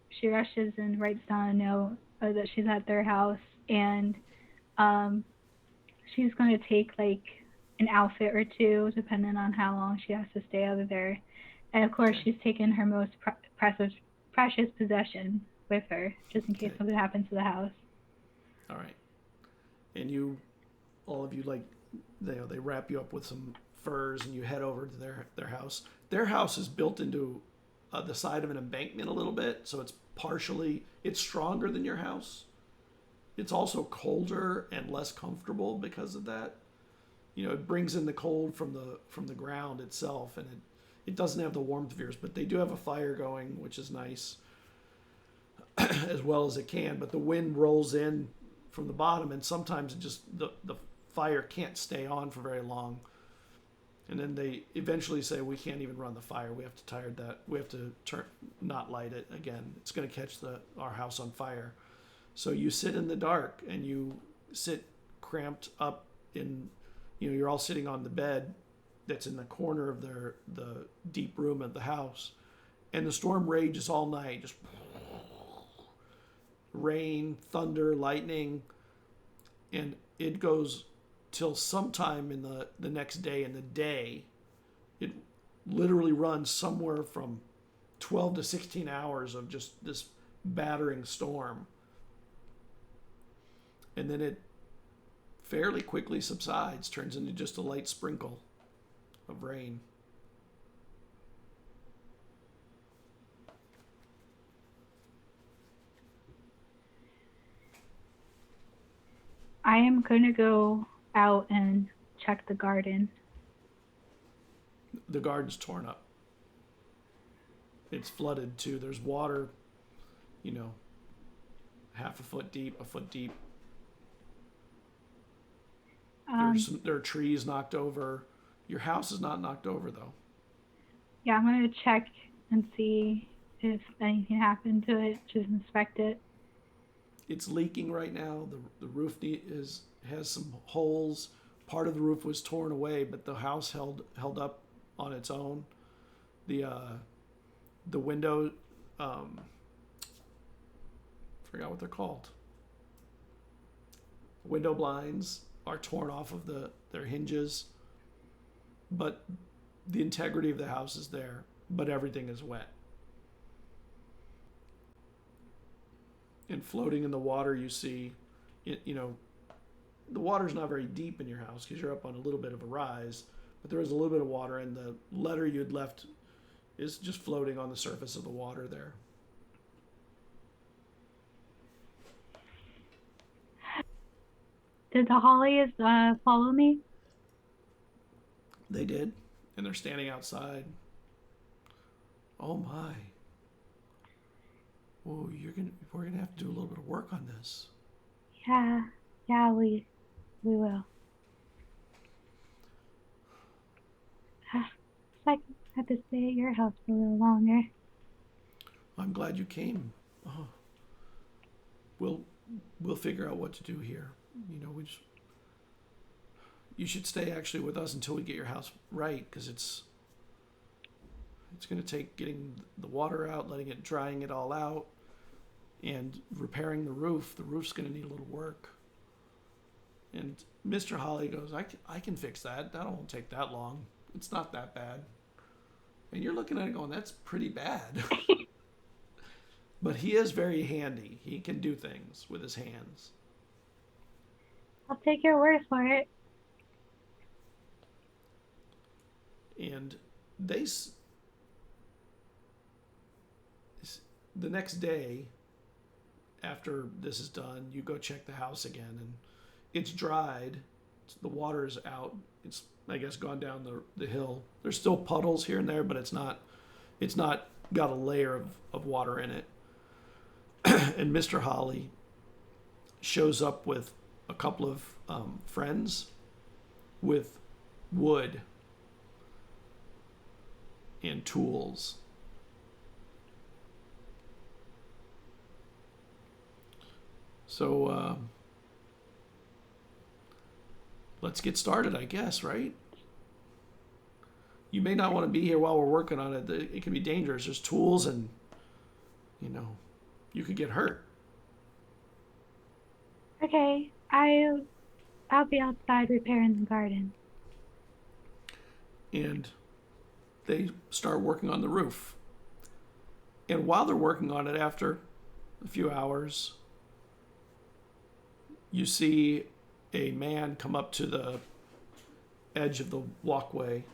she rushes and writes down a note that she's at their house, and she's going to take like an outfit or two, depending on how long she has to stay over there. And of course, she's taken her most precious possession with her, just in case something happens to the house. All right. And all of you, like, they wrap you up with some furs, and you head over to their house. Their house is built into the side of an embankment a little bit, so it's stronger than your house. It's also colder and less comfortable because of that. It brings in the cold from the ground itself, and it doesn't have the warmth of yours, but they do have a fire going, which is nice, as well as it can. But the wind rolls in from the bottom, and sometimes the fire can't stay on for very long. And then they eventually say, we can't even run the fire. We have to not light it again. It's going to catch our house on fire. So you sit in the dark, and you sit cramped up in, you're all sitting on the bed that's in the corner of the deep room of the house. And the storm rages all night, just rain, thunder, lightning, and it goes till sometime in the next day. In the day, it literally runs somewhere from 12 to 16 hours of just this battering storm. And then it fairly quickly subsides, turns into just a light sprinkle of rain. I am going to go out and check the garden. The garden's torn up. It's flooded too. There's water, half a foot deep. There are trees knocked over. Your house is not knocked over, though. Yeah, I'm going to check and see if anything happened to it. Just inspect it. It's leaking right now. The roof has some holes. Part of the roof was torn away, but the house held up on its own. The window, forgot what they're called. Window blinds are torn off of their hinges, but the integrity of the house is there, but everything is wet. And floating in the water, you see, the water's not very deep in your house because you're up on a little bit of a rise, but there is a little bit of water, and the letter you'd left is just floating on the surface of the water there. Did the Hollies follow me? They did, and they're standing outside. Oh my. Oh, we're gonna have to do a little bit of work on this. Yeah, we will. So I have to stay at your house for a little longer. I'm glad you came. Oh. We'll figure out what to do here. You should stay actually with us until we get your house right, because it's going to take getting the water out, drying it all out, and repairing the roof. The roof's going to need a little work. And Mr. Holly goes, I can fix that. That won't take that long. It's not that bad. And you're looking at it going, that's pretty bad. But he is very handy. He can do things with his hands. I'll take your word for it. And the next day, after this is done, you go check the house again, and it's dried. The water is out. It's, I guess, gone down the hill. There's still puddles here and there, but it's not got a layer of water in it. And Mr. Holly shows up with a couple of friends with wood and tools. So let's get started, I guess, right? You may not want to be here while we're working on it. It can be dangerous. There's tools and, you could get hurt. Okay, I'll be outside repairing the garden. And they start working on the roof. And while they're working on it, after a few hours, you see a man come up to the edge of the walkway.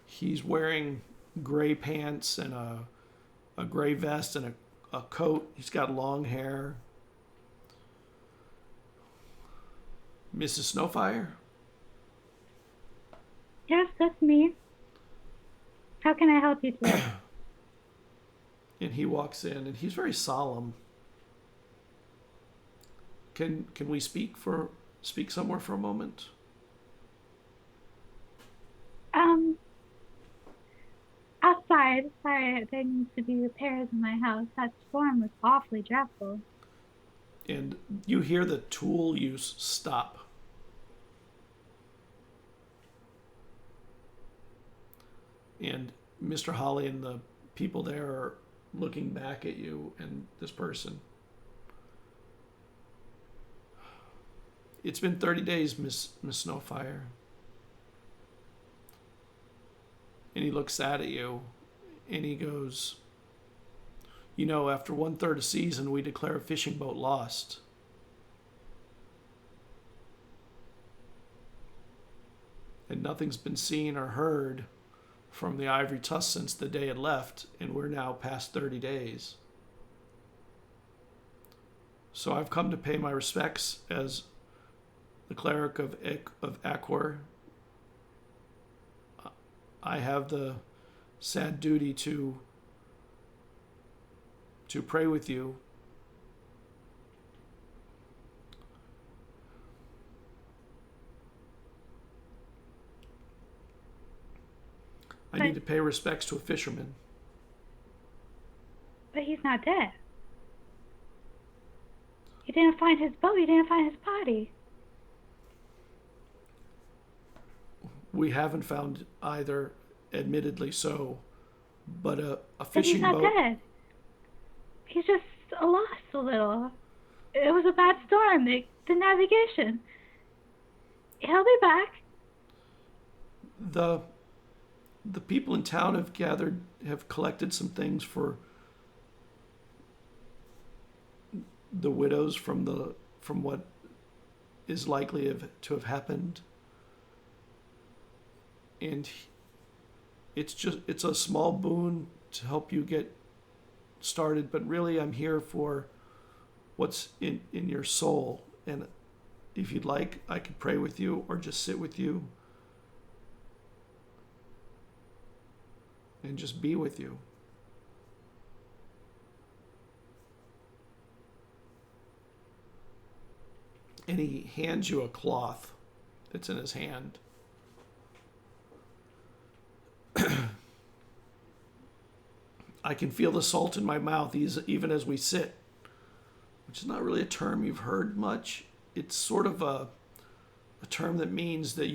He's wearing gray pants and a gray vest and a coat. He's got long hair. Mrs. Snowfire? Yes, that's me. How can I help you today? And he walks in, and he's very solemn. Can we speak somewhere for a moment? Outside. Sorry, there needs to be repairs in my house. That storm was awfully dreadful. And you hear the tool use stop. And Mr. Holly and the people there are looking back at you and this person. It's been 30 days, Miss Snowfire. And he looks sad at you and he goes, after 1/3 of season, we declare a fishing boat lost. And nothing's been seen or heard from the Ivory Tusk since the day it left, and we're now past 30 days. So I've come to pay my respects as the cleric of Aquar. I have the sad duty to pray with you. I need to pay respects to a fisherman. But he's not dead. You didn't find his boat. You didn't find his body. We haven't found either, admittedly so, but a fishing boat. But he's not dead. He's just lost a little. It was a bad storm. The navigation. He'll be back. The people in town have collected some things for the widows from what is likely to have happened. And it's a small boon to help you get started, but really I'm here for what's in your soul. And if you'd like, I could pray with you or just sit with you and just be with you. And he hands you a cloth that's in his hand. I can feel the salt in my mouth even as we sit, which is not really a term you've heard much. It's sort of a term that means that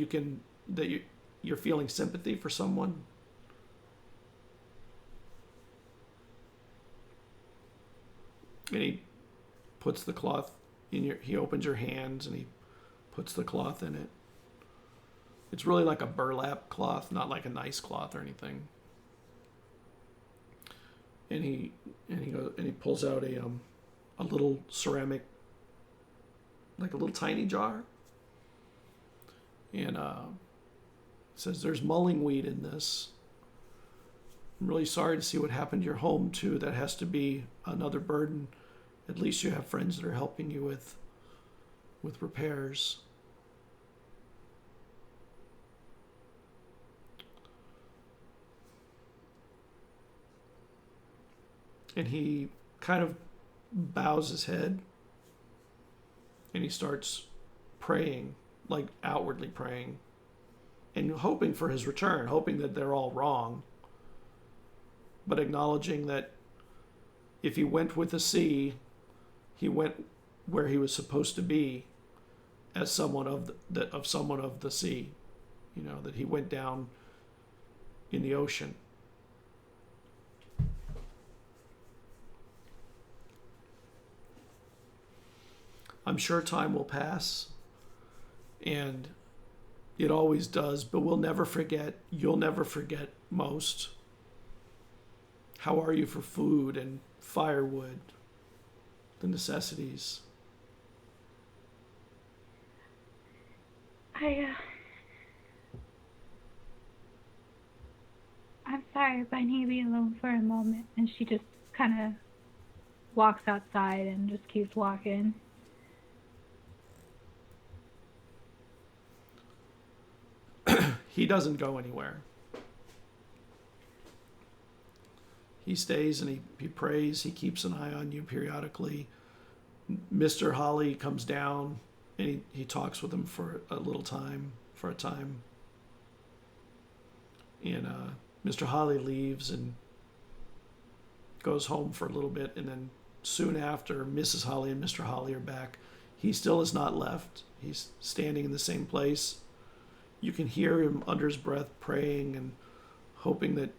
you're feeling sympathy for someone. And he puts the cloth he opens your hands and he puts the cloth in it. It's really like a burlap cloth, not like a nice cloth or anything. And he pulls out a little ceramic, like a little tiny jar. And says, "There's mulling weed in this. I'm really sorry to see what happened to your home too. That has to be another burden. At least you have friends that are helping you with repairs." And he kind of bows his head and he starts praying, like outwardly praying, and hoping for his return, hoping that they're all wrong, but acknowledging that if he went with the sea, he went where he was supposed to be, as someone of the sea, that he went down in the ocean. I'm sure time will pass, and it always does, but we'll never forget. You'll never forget most. How are you for food and firewood, the necessities? I'm sorry, but I need to be alone for a moment. And she just kind of walks outside and just keeps walking. He doesn't go anywhere. He stays and he prays. He keeps an eye on you periodically. Mr. Holly comes down and he talks with him for a time. And Mr. Holly leaves and goes home for a little bit. And then soon after, Mrs. Holly and Mr. Holly are back. He still has not left. He's standing in the same place. You can hear him under his breath praying and hoping that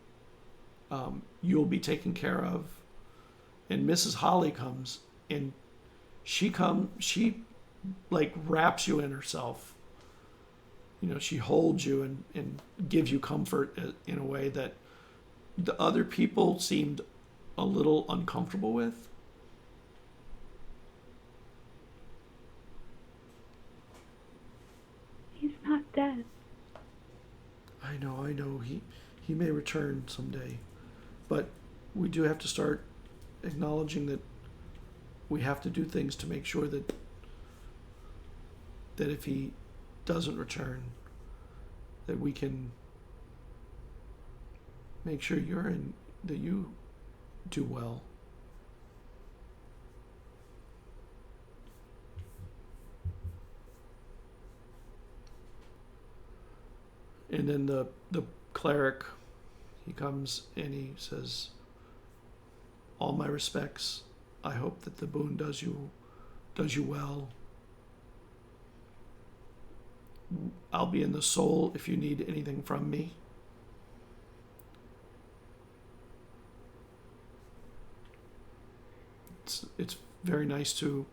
you'll be taken care of. And Mrs. Holly comes, and she like wraps you in herself. She holds you and gives you comfort in a way that the other people seemed a little uncomfortable with. He's not dead. I know. He may return someday. But we do have to start acknowledging that we have to do things to make sure that if he doesn't return, that we can make sure that you do well. And then the cleric, he comes and he says, all my respects. I hope that the boon does you well. I'll be in the soul if you need anything from me. It's very nice to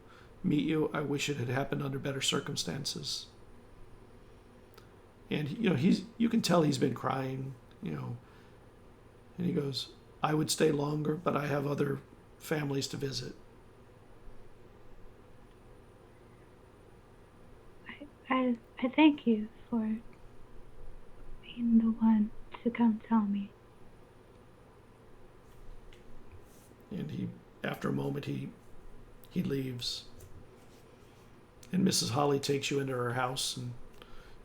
meet you. I wish it had happened under better circumstances. And you can tell he's been crying, and he goes, I would stay longer, but I have other families to visit. I thank you for being the one to come tell me. And after a moment, he leaves. And Mrs. Holly takes you into her house, and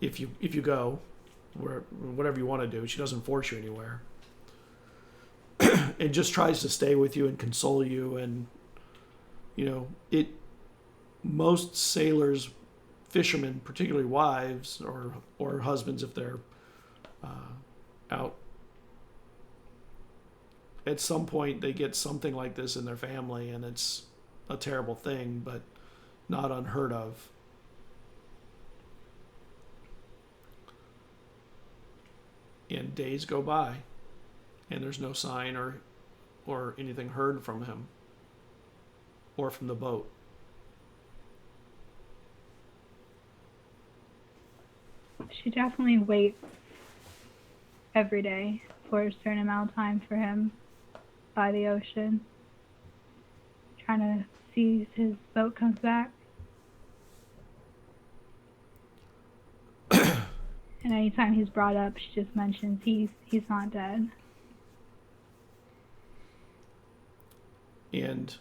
if you go, whatever you want to do, she doesn't force you anywhere. And just tries to stay with you and console you. And most sailors, fishermen, particularly wives or husbands if they're out, at some point they get something like this in their family, and it's a terrible thing, but not unheard of. And days go by, and there's no sign or anything heard from him or from the boat. She definitely waits every day for a certain amount of time for him by the ocean, trying to see if his boat comes back. And anytime he's brought up, she just mentions he's not dead. And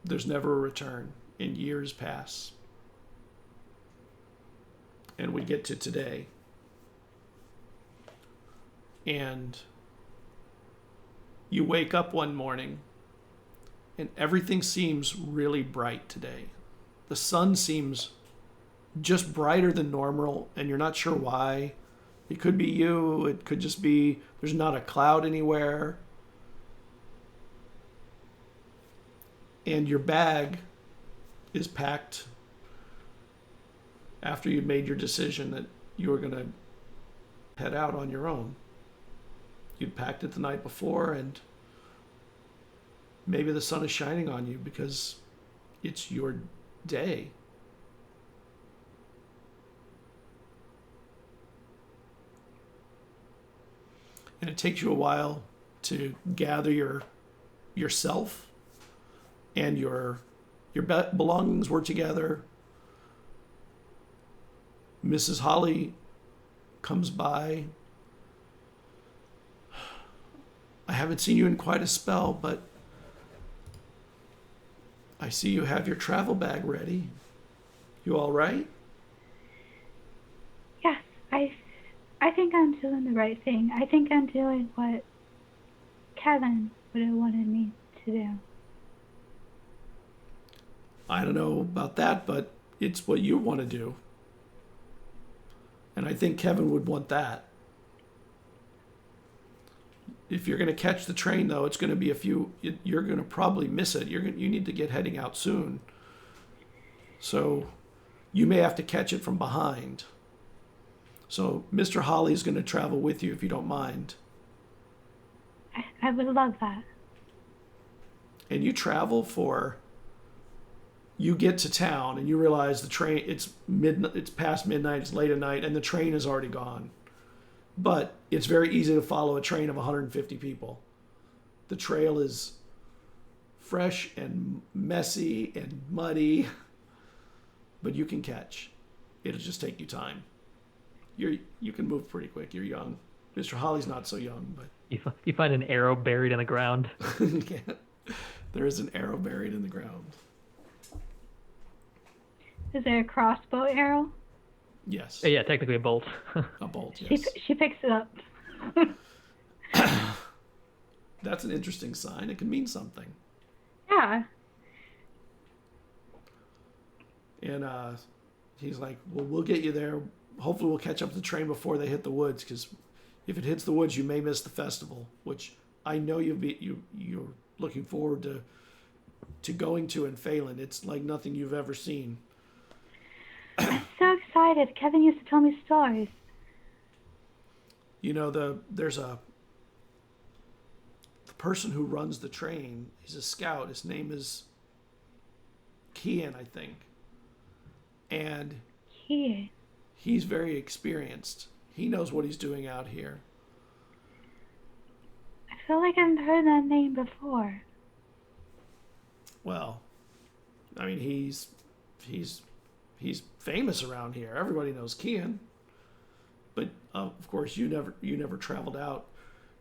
there's never a return, and years pass. And we get to today. And you wake up one morning, and everything seems really bright today. The sun seems just brighter than normal, and you're not sure why. It could be you. It could just be there's not a cloud anywhere. And your bag is packed after you made your decision that you were going to head out on your own. You'd packed it the night before, and maybe the sun is shining on you because it's your day. And it takes you a while to gather yourself, and your belongings were together. Mrs. Holly comes by. I haven't seen you in quite a spell, but I see you have your travel bag ready. You all right? Yes, I think I'm doing the right thing. I think I'm doing what Kevin would have wanted me to do. I don't know about that, but it's what you want to do. And I think Kevin would want that. If you're going to catch the train, though, it's going to be you're going to probably miss it. You need to get heading out soon. So you may have to catch it from behind. So Mr. Holly is going to travel with you if you don't mind. I would love that. And you travel you get to town and you realize the train, it's past midnight, it's late at night, and the train is already gone. But it's very easy to follow a train of 150 people. The trail is fresh and messy and muddy, but you can catch. It'll just take you time. You can move pretty quick. You're young. Mr. Holly's not so young, but You find an arrow buried in the ground. there is an arrow buried in the ground. Is there a crossbow arrow? Yes. Yeah, technically a bolt. A bolt, yes. She picks it up. That's an interesting sign. It can mean something. Yeah. And he's like, well, we'll get you there. Hopefully we'll catch up to the train before they hit the woods, because if it hits the woods, you may miss the festival, which I know you're looking forward to going to in Phelan. It's like nothing you've ever seen. I'm so excited. Kevin used to tell me stories. You know, there's the person who runs the train. He's a scout. His name is Kienn, I think. And he's very experienced. He knows what he's doing out here. I feel like I've heard that name before. Well, I mean, he's famous around here. Everybody knows Kienn. But of course, you never traveled out.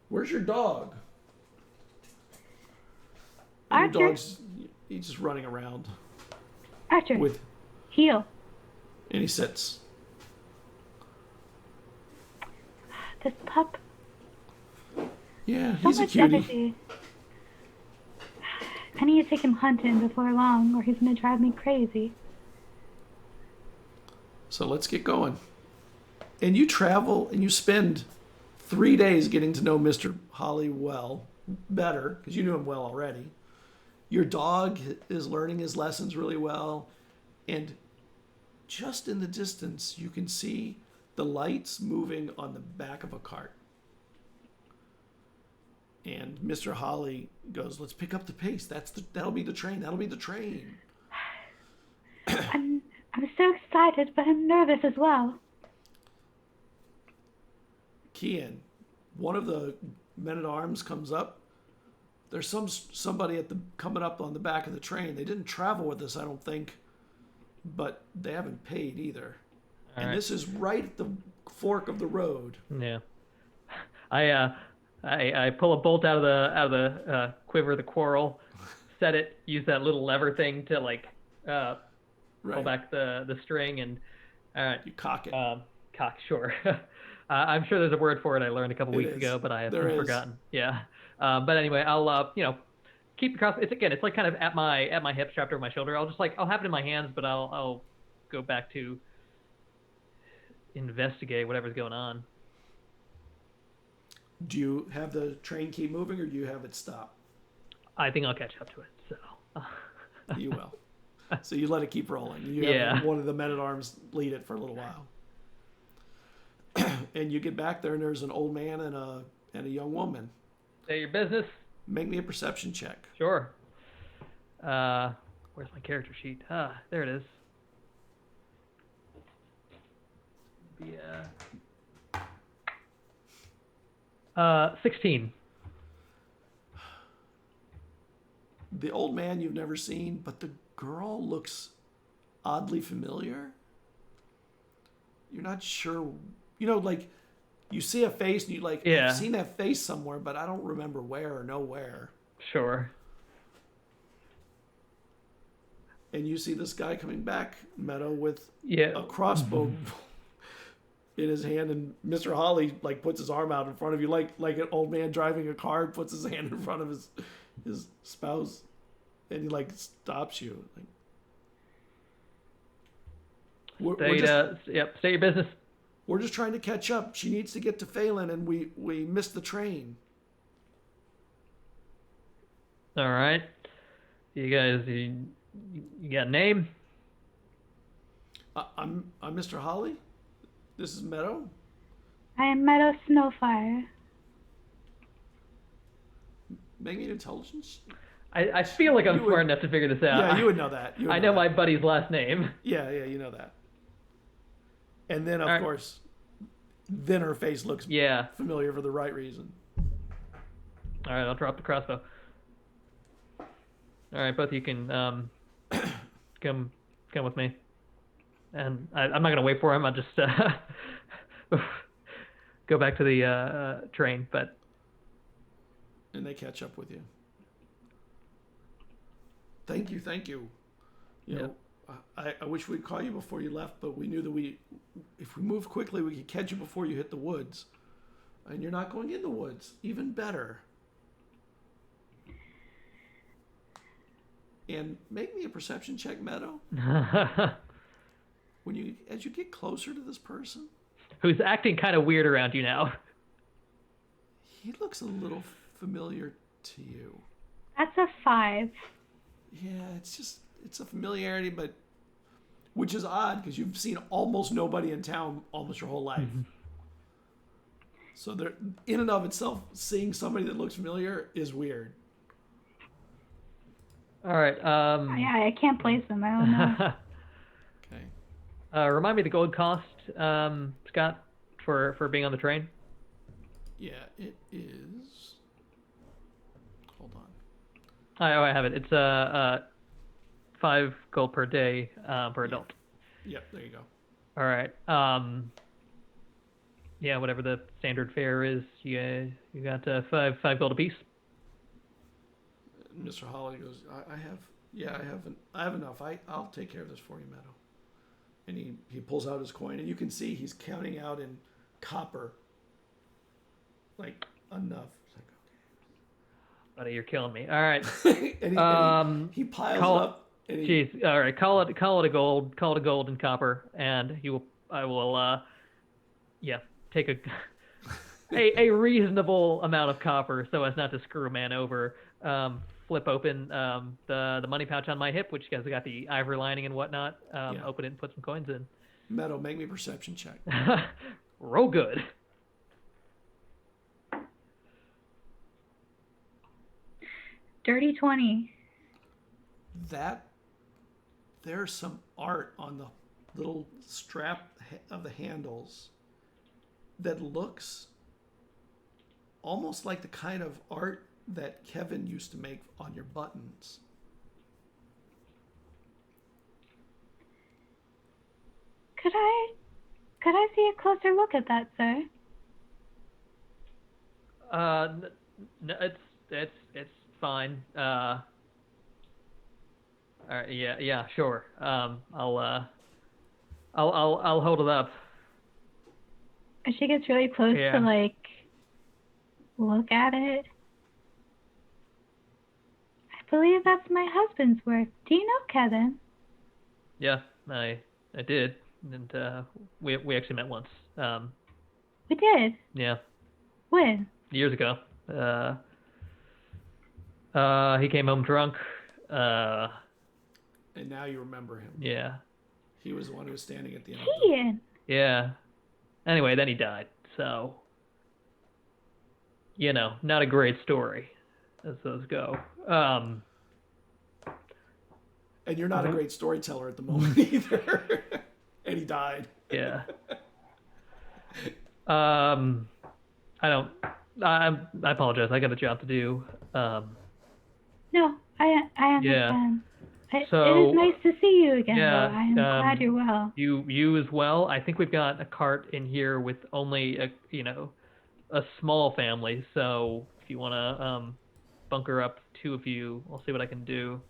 Where's your dog? And your dog's he's just running around. Archer. With Heel. And he sits. This pup. Yeah, So he's a much cutie. energy. I need to take him hunting before long, or he's gonna drive me crazy. So let's get going. And you travel and you spend 3 days getting to know Mr. Holly better, because you knew him well already. Your dog is learning his lessons really well. And just in the distance, you can see the lights moving on the back of a cart. And Mr. Holly goes, let's pick up the pace. That'll be the train. That'll be the train. I'm so excited, but I'm nervous as well. Kienn, one of the men-at-arms comes up. There's somebody coming up on the back of the train. They didn't travel with us, I don't think, but they haven't paid either. All and right. This is right at the fork of the road. Yeah. I pull a bolt out of the quiver of the quarrel, set it, use that little lever thing to pull back the string, and you cock it. Cock, sure. I'm sure there's a word for it I learned a couple weeks ago, but I have since forgotten. Yeah. But anyway, I'll keep the cross. It's like kind of at my hip, strapped over my shoulder. I'll have it in my hands, but I'll go back to investigate whatever's going on. Do you have the train keep moving, or do you have it stop? I think I'll catch up to it. So You will. So you let it keep rolling. You have one of the men-at-arms lead it for a little while. And you get back there, and there's an old man and a young woman. Say your business. Make me a perception check. Sure. Where's my character sheet? There it is. Yeah. 16. The old man you've never seen, but the girl looks oddly familiar. You're not sure. You know, like, you see a face and you like, I've seen that face somewhere, but I don't remember where or know where. Sure. And you see this guy coming back, Meadow, with a crossbow in his hand, and Mr. Holly like puts his arm out in front of you, like an old man driving a car, puts his hand in front of his spouse, and he like stops you. Like, state your business. We're just trying to catch up. She needs to get to Phelan, and we missed the train. All right. You guys, you got a name? I'm Mr. Holly. This is Meadow. I am Meadow Snowfire. Make me an intelligence. I feel like I'm smart enough to figure this out. Yeah, you would know that. I know my buddy's last name. Yeah, you know that. And then, of course, then her face looks familiar for the right reason. All right, I'll drop the crossbow. All right, both of you can come with me. And I'm not going to wait for him. I'll just go back to the train. And they catch up with you. Thank you. You know, I wish we'd call you before you left, but we knew that if we move quickly, we could catch you before you hit the woods. And you're not going in the woods. Even better. And make me a perception check, Meadow. As you get closer to this person, who's acting kind of weird around you now, he looks a little familiar to you. That's a 5. Yeah, it's a familiarity, but which is odd because you've seen almost nobody in town almost your whole life. Mm-hmm. So there, in and of itself, seeing somebody that looks familiar is weird. All right. I can't place them. I don't know. Okay. Remind me the gold cost, Scott, for being on the train. Yeah, it is. Hold on. I have it. It's 5 gold per day per adult. Yep, there you go. All right. Yeah, whatever the standard fare is, you got 5 gold apiece. Mr. Holly goes, I have enough. I'll take care of this for you, Meadow. And he pulls out his coin, and you can see he's counting out in copper, like enough. It's like, okay. Buddy, you're killing me. All right. and he piles up. Jeez. All right. Call it a gold. Call it a gold and copper, and I will take a reasonable amount of copper so as not to screw a man over. Flip open the money pouch on my hip, which has got the ivory lining and whatnot. Open it and put some coins in. Meadow, make me a perception check. Roll good. Dirty 20. There's some art on the little strap of the handles that looks almost like the kind of art that Kevin used to make on your buttons. Could I see a closer look at that, sir? No, it's fine. All right, yeah, sure. I'll hold it up. And she gets really close to look at it. I believe that's my husband's work. Do you know Kevin? Yeah, I did, and we actually met once. We did. Yeah. When? Years ago. He came home drunk. And And now you remember him. Yeah. He was the one who was standing at the end. Kienn. Yeah. Anyway, then he died. So, not a great story, as those go. And you're not a great storyteller at the moment either. And he died. Yeah. I apologize. I got a job to do. No, I understand. Yeah. It So, is nice to see you again, yeah, though. I am glad you're well. You as well. I think we've got a cart in here with only a small family. So if you want to bunker up 2 of you, I'll see what I can do.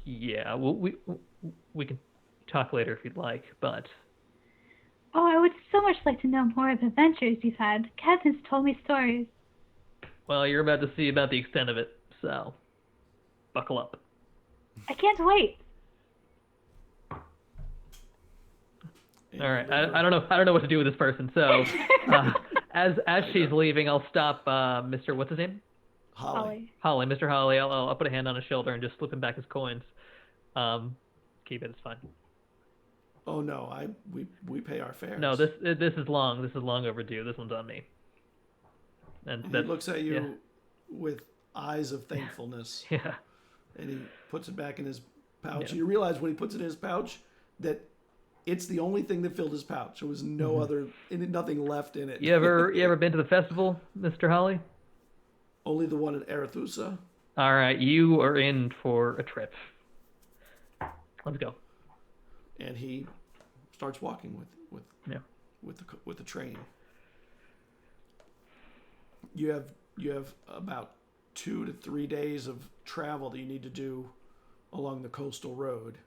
Yeah, we can talk later if you'd like, but. Oh, I would so much like to know more of the adventures you've had. Kevin's told me stories. Well, you're about to see about the extent of it, so buckle up. I can't wait. All right, I don't know what to do with this person. So, as she's leaving, I'll stop Mr. What's his name? Holly. Mr. Holly. I'll put a hand on his shoulder and just slip him back his coins. Keep it. It's fine. Oh no, we pay our fares. No, this is long. This is long overdue. This one's on me. And he looks at you with eyes of thankfulness. Yeah. And he puts it back in his pouch. Yeah. And you realize when he puts it in his pouch that it's the only thing that filled his pouch. There was no nothing left in it. You ever been to the festival, Mr. Holly? Only the one at Arethusa. All right, you are in for a trip. Let's go. And he starts walking with the train. You have about 2 to 3 days of travel that you need to do along the coastal road.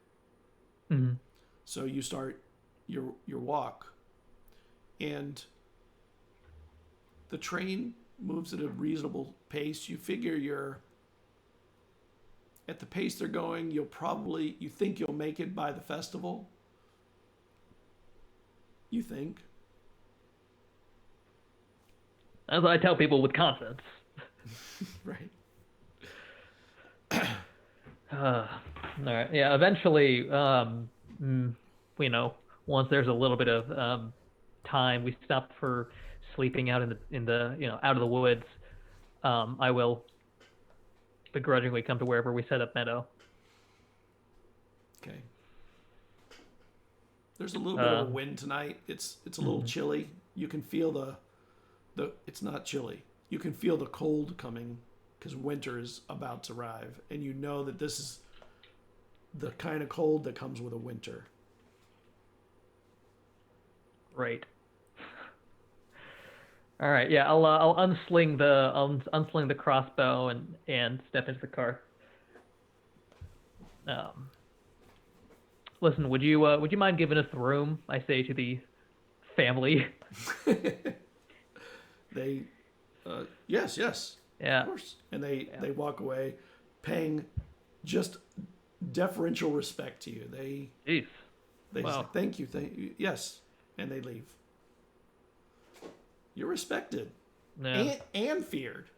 Mm-hmm. So you start your walk, and the train moves at a reasonable pace. You figure you're at the pace they're going, you think you'll make it by the festival. You think. As I tell people with confidence. Right. All right. Yeah. Eventually, once there's a little bit of time, we stop for sleeping out in the out of the woods. I will begrudgingly come to wherever we set up Meadow. Okay. There's a little bit of a wind tonight. It's a little chilly. You can feel the it's not chilly. You can feel the cold coming because winter is about to arrive, and you know that this is the kind of cold that comes with a winter. Right. All right. Yeah. I'll unsling the crossbow and step into the car. Listen, would you mind giving us the room? I say to the family. They, yes, Yeah. of course, and they walk away, paying just deferential respect to you. They Wow. say, thank you, yes, and they leave. You're respected, Yeah. and feared.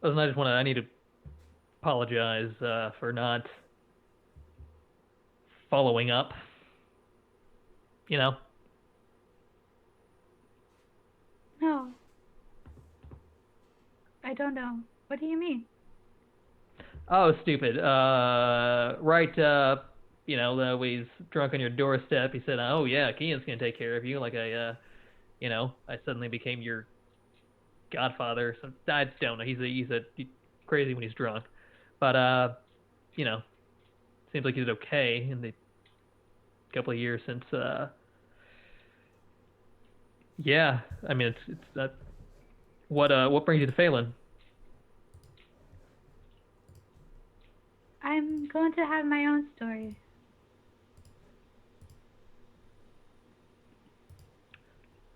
Listen, I need to apologize for not following up. No. I don't know. What do you mean? Oh, stupid. Right, though he's drunk on your doorstep, he said, oh yeah, Kienn's gonna take care of you, like I suddenly became your godfather. So I don't know, he's crazy when he's drunk. But, seems like he's okay in the couple of years since, yeah, I mean, it's that, what brings you to Phelan? I'm going to have my own story.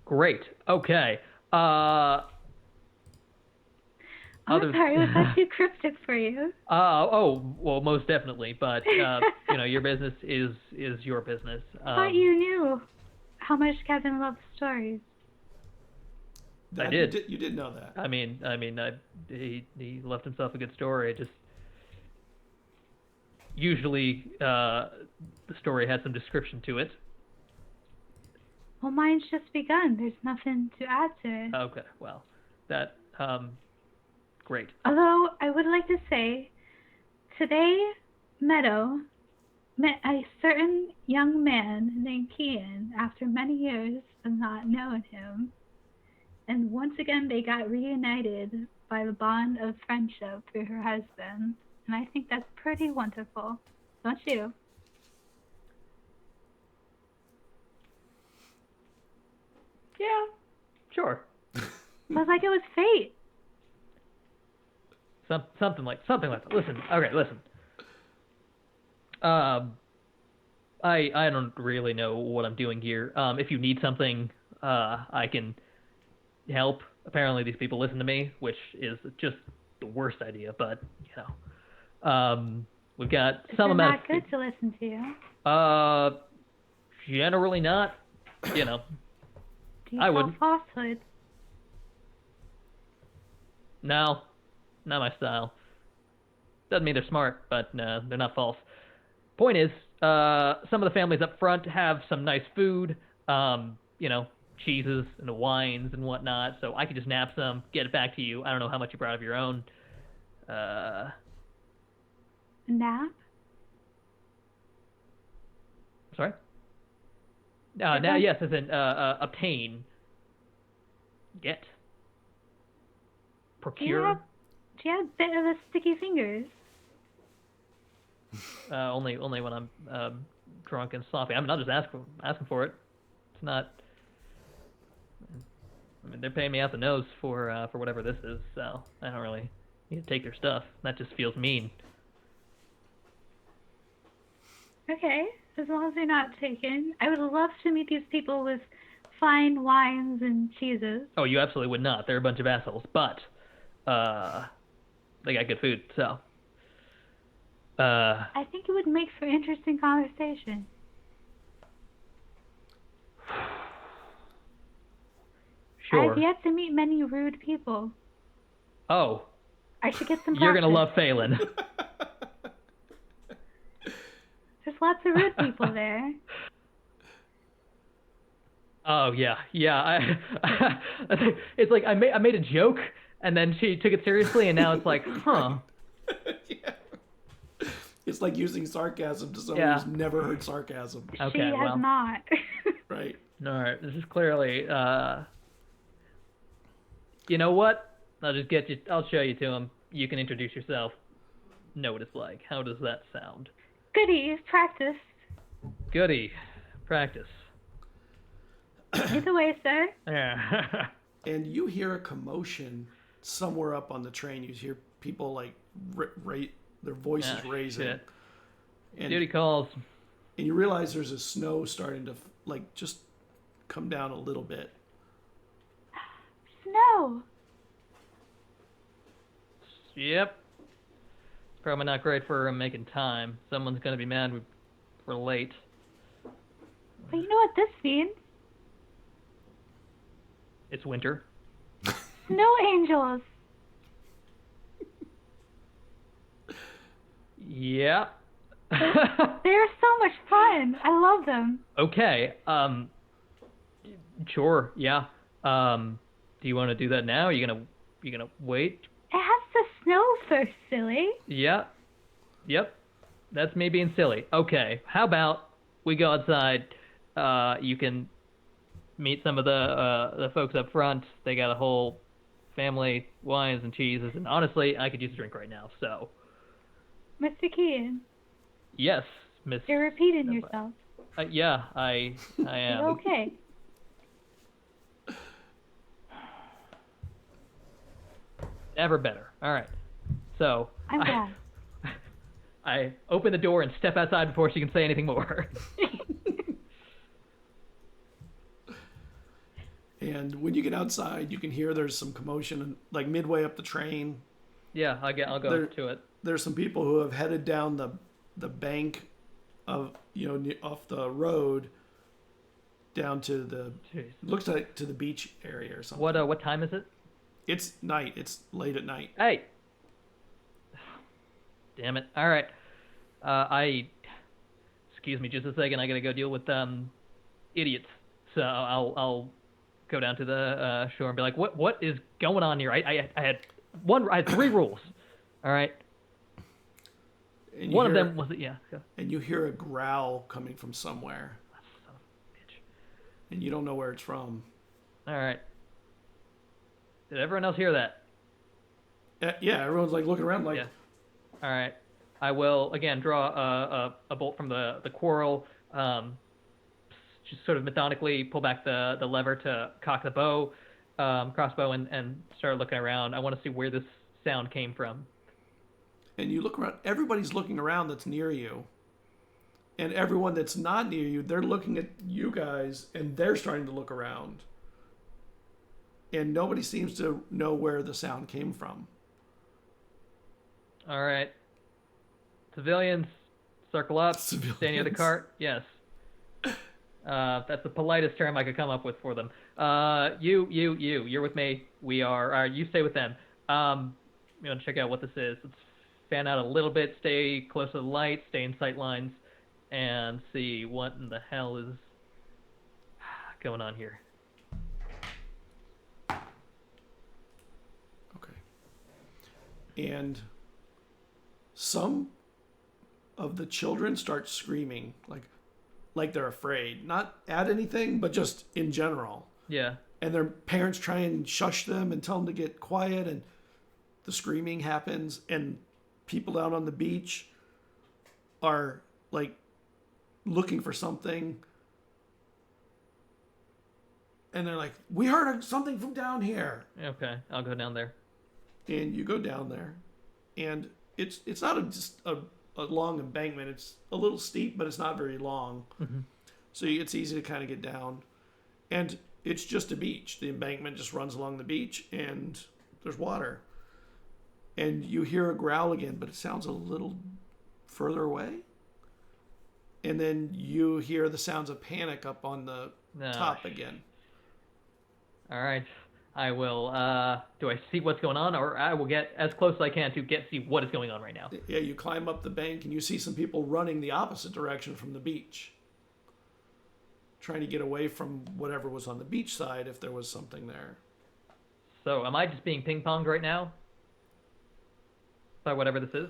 Great. Okay. I'm sorry, was that too cryptic for you? Well, most definitely. But your business is your business. I thought you knew how much Kevin loves stories. I did. You did know that. He left himself a good story. Just usually the story has some description to it. Well, mine's just begun. There's nothing to add to it. Okay, well, that great. Although I would like to say, today Meadow met a certain young man named Kienn after many years of not knowing him. And once again, they got reunited by the bond of friendship through her husband. And I think that's pretty wonderful. Don't you? Yeah, sure. Feels like it was fate. Something like that. Listen. I don't really know what I'm doing here. If you need something, I can help. Apparently these people listen to me, which is just the worst idea, but we've got some amount of... They're not good to listen to. Generally not, Do you I tell wouldn't. falsehoods? No, not my style. Doesn't mean they're smart, but they're not false. Point is, some of the families up front have some nice food, cheeses and wines and whatnot, so I could just nab some, get it back to you. I don't know how much you brought of your own. Nap? Sorry? Now, yes, as in obtain. Get. Procure. Do you have a bit of a sticky fingers? Only when I'm drunk and sloppy. I mean, I'll just asking for it. It's not... I mean, they're paying me out the nose for whatever this is, so I don't really need to take their stuff. That just feels mean. Okay, as long as they're not taken. I would love to meet these people with fine wines and cheeses. Oh, you absolutely would not. They're a bunch of assholes, but they got good food, so... I think it would make for interesting conversation. Sure. I've yet to meet many rude people. Oh. I should get some You're gonna love practice. Phelan. There's lots of rude people there. Oh yeah. It's like I made a joke, and then she took it seriously, and now it's like, huh. Yeah. It's like using sarcasm to someone who's never heard sarcasm. Okay, She has not. Right. All right. This is clearly. You know what? I'll show you to him. You can introduce yourself. Know what it's like. How does that sound? Goody, practice. Goody. Practice. Either way, sir. Yeah. And you hear a commotion somewhere up on the train. You hear people like their voices raising. Shit. And, Duty calls. and you realize there's a snow starting to just come down a little bit. Snow. Yep. Probably not great for making time. Someone's gonna be mad we're late. But you know what this means? It's winter. Snow angels. Yeah. They're so much fun. I love them. Okay. Sure. Yeah. Do you want to do that now? Are you gonna wait? It has to snow first, silly. Yeah. Yep. That's me being silly. Okay. How about we go outside? You can meet some of the folks up front. They got a whole family, wines and cheeses, and honestly, I could use a drink right now. So. Mr. Kienn, Yes, Miss. you're repeating yourself. Yeah, I am. You're okay. Ever better. All right. So. I'm glad. I open the door and step outside before she can say anything more. And when you get outside, you can hear there's some commotion, like midway up the train. Yeah, I'll go to it. There's some people who have headed down the bank of off the road down to the Jeez. looks like to the beach area or something. What time is it? It's night. It's late at night. Hey. Damn it. All right. Excuse me just a second. I gotta go deal with idiots. So I'll go down to the shore and be like, what is going on here? I had 3 rules. All right. And One of them was yeah. Go. And you hear a growl coming from somewhere, Son of a bitch. and you don't know where it's from. All right. Did everyone else hear that? Yeah, everyone's like looking around, like. Yeah. All right. I will again draw a bolt from the quarrel. Just sort of methodically pull back the lever to cock the crossbow, and start looking around. I want to see where this sound came from. And you look around. Everybody's looking around that's near you. And everyone that's not near you, they're looking at you guys, and they're starting to look around. And nobody seems to know where the sound came from. All right. Civilians, circle up. Civilians. Stay near the cart. Yes. That's the politest term I could come up with for them. You're with me. We are. You stay with them. You want to check out what this is? Let's fan out a little bit. Stay close to the light. Stay in sight lines, and see what in the hell is going on here. Okay. And some of the children start screaming, like they're afraid. Not at anything, but just in general. Yeah. And their parents try and shush them and tell them to get quiet, and the screaming happens, and people out on the beach are like looking for something, and they're like, we heard something from down here. Okay, I'll go down there. And you go down there, and it's not just a long embankment. It's a little steep, but it's not very long. Mm-hmm. So it's easy to kind of get down, and it's just a beach. The embankment just runs along the beach, and there's water. And you hear a growl again, but it sounds a little further away. And then you hear the sounds of panic up on the top again. All right. I will, do I see what's going on, or I will get as close as I can to see what is going on right now? Yeah, you climb up the bank, and you see some people running the opposite direction from the beach. Trying to get away from whatever was on the beach side, if there was something there. So, am I just being ping-ponged right now? By whatever this is?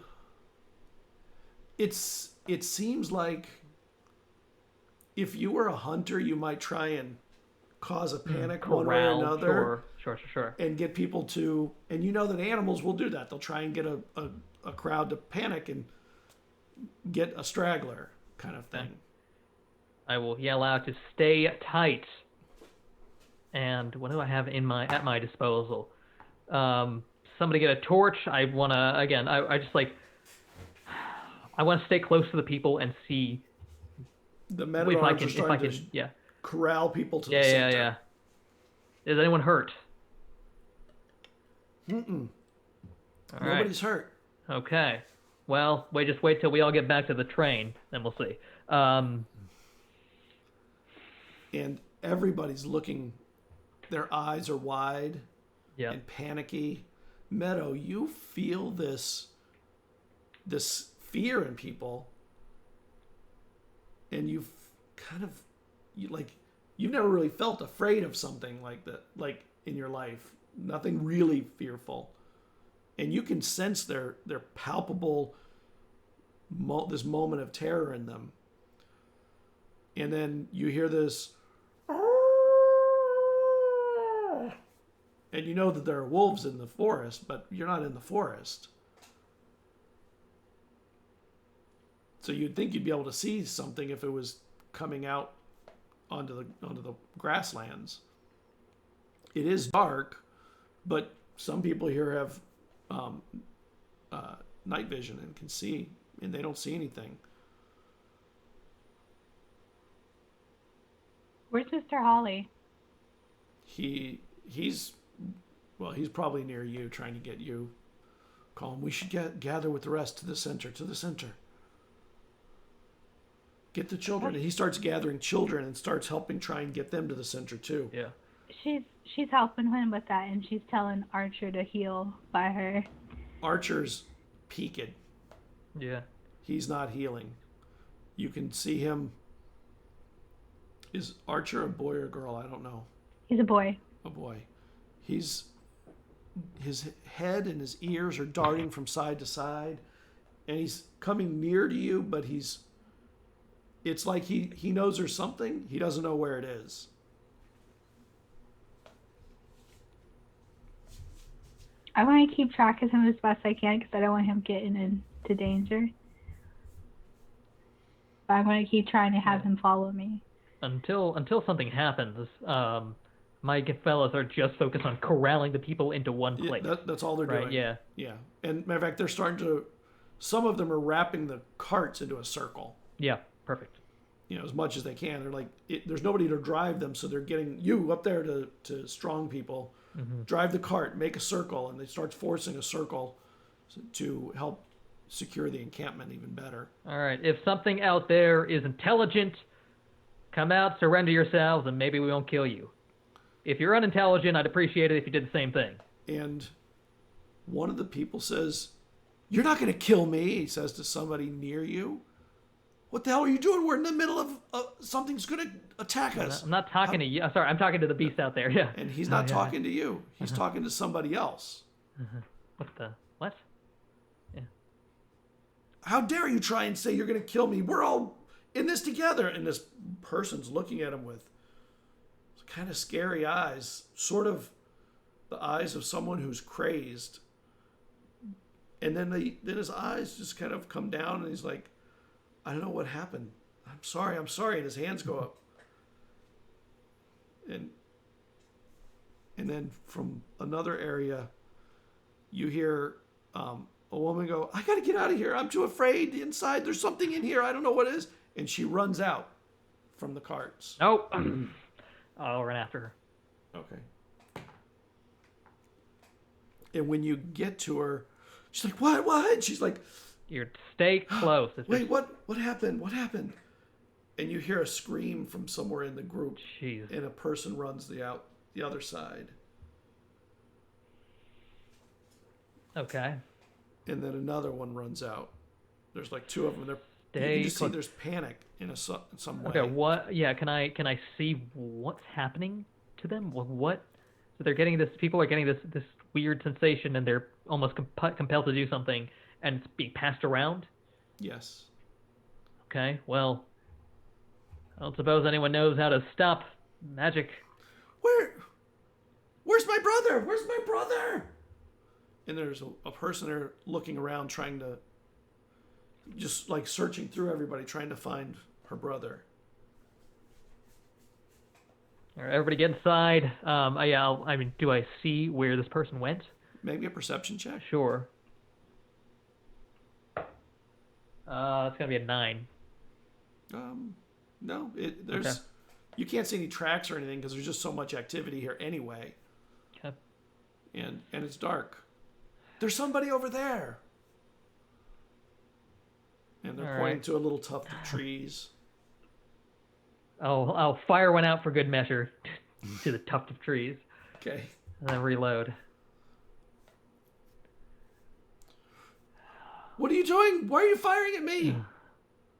It seems like if you were a hunter, you might try and cause a panic one way or another. Sure. And get people to, and you know that animals will do that. They'll try and get a crowd to panic and get a straggler kind of thing. I will yell out to stay tight. And what do I have at my disposal? Somebody get a torch. I want to, again, I just like, I want to stay close to the people and see the men at arms are starting to corral people to the center. Yeah. Is anyone hurt? Nobody's hurt. Okay. Well, just wait till we all get back to the train, then we'll see. And everybody's looking, their eyes are wide and panicky. Meadow, you feel this fear in people, and you've never really felt afraid of something like that, like in your life. Nothing really fearful, and you can sense their palpable this moment of terror in them. And then you hear this, and you know that there are wolves in the forest, but you're not in the forest. So you'd think you'd be able to see something if it was coming out onto the grasslands. It is dark, but some people here have night vision and can see, and they don't see anything. Where's Mr. Holly? He's probably near you, trying to get you. Call him. We should gather with the rest to the center. Get the children. And he starts gathering children and starts helping try and get them to the center too. Yeah. She's helping him with that, and she's telling Archer to heal by her. Archer's peaked. Yeah. He's not healing. You can see him. Is Archer a boy or a girl? I don't know. He's a boy. A boy. His head and his ears are darting from side to side, and he's coming near to you, but it's like he knows there's something. He doesn't know where it is. I want to keep track of him as best I can because I don't want him getting into danger. But I'm going to keep trying to have him follow me. Until something happens, my fellas are just focused on corralling the people into one place. Yeah, that's all they're doing. Right, yeah. Yeah. And matter of fact, they're starting to, some of them are wrapping the carts into a circle. Yeah, perfect. As much as they can. They're like, there's nobody to drive them, so they're getting you up there to strong people. Mm-hmm. Drive the cart, make a circle, and they start forcing a circle to help secure the encampment even better. All right. If something out there is intelligent, come out, surrender yourselves, and maybe we won't kill you. If you're unintelligent, I'd appreciate it if you did the same thing. And one of the people says, "You're not going to kill me," he says to somebody near you. "What the hell are you doing? We're in the middle of something's going to attack us." I'm not talking to you. Sorry, I'm talking to the beast out there. Yeah. And he's not talking to you. He's talking to somebody else. What? Yeah. "How dare you try and say you're going to kill me? We're all in this together." And this person's looking at him with kind of scary eyes, sort of the eyes of someone who's crazed. And then his eyes just kind of come down, and he's like, "I don't know what happened. I'm sorry. And his hands go up. And then from another area, you hear a woman go, "I got to get out of here. I'm too afraid. Inside, there's something in here. I don't know what it is." And she runs out from the carts. Oh, I'll run after her. Okay. And when you get to her, she's like, What? She's like, "You stay close." "Wait, what happened? What happened?" And you hear a scream from somewhere in the group. Jeez. And a person runs the other side. Okay. And then another one runs out. There's like two of them. You can just see there's panic in some way. Okay. What? Yeah. Can I see what's happening to them? What? So they're getting this. People are getting this weird sensation, and they're almost compelled to do something, and it's being passed around. Yes. Okay. Well, I don't suppose anyone knows how to stop magic. Where's my brother? Where's my brother? And there's a person there looking around, trying to, just like searching through everybody, trying to find her brother. All right, everybody get inside. Do I see where this person went? Maybe a perception check? Sure. It's gonna be a 9. No, there's you can't see any tracks or anything because there's just so much activity here anyway. Okay. And it's dark. There's somebody over there. And they're pointing to a little tuft of trees. I'll fire one out for good measure to the tuft of trees. Okay. And then reload. "What are you doing? Why are you firing at me?"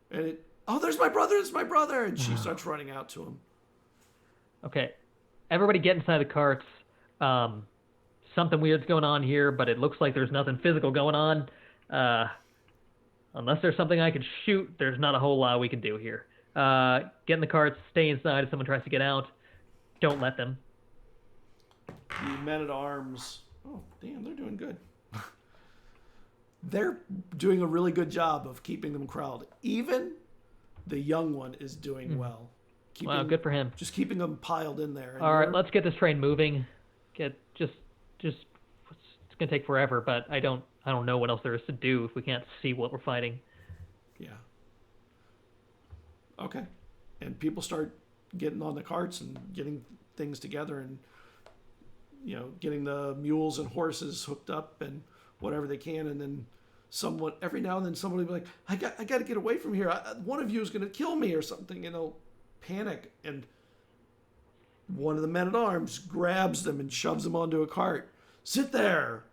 And there's my brother. It's my brother. And she starts running out to him. Okay. Everybody get inside the carts. Something weird's going on here, but it looks like there's nothing physical going on. Unless there's something I can shoot, there's not a whole lot we can do here. Get in the carts, stay inside if someone tries to get out. Don't let them. The men-at-arms... Oh, damn, they're doing good. They're doing a really good job of keeping them corralled. Even the young one is doing well. Wow, good for him. Just keeping them piled in there. All right, let's get this train moving. It's gonna take forever, but I don't know what else there is to do if we can't see what we're fighting. Yeah. Okay. And people start getting on the carts and getting things together, and getting the mules and horses hooked up and whatever they can, and then someone every now and then someone will be like, I got to get away from here. One of you is going to kill me or something. Panic, and one of the men at arms grabs them and shoves them onto a cart. Sit there.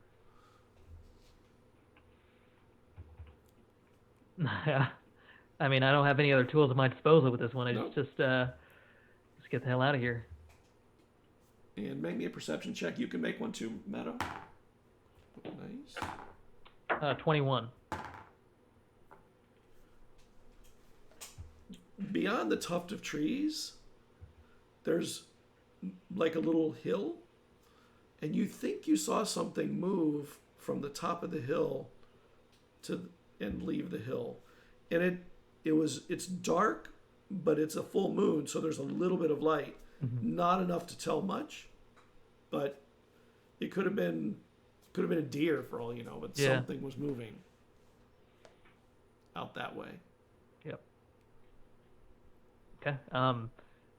Yeah. I mean, I don't have any other tools at my disposal with this one. It's just get the hell out of here. And make me a perception check. You can make one too, Meadow. Nice. 21. Beyond the tuft of trees, there's like a little hill, and you think you saw something move from the top of the hill and leave the hill. And it's dark, but it's a full moon, so there's a little bit of light. Mm-hmm. Not enough to tell much, but it could have been a deer for all you know, but something was moving out that way. Yep. Okay.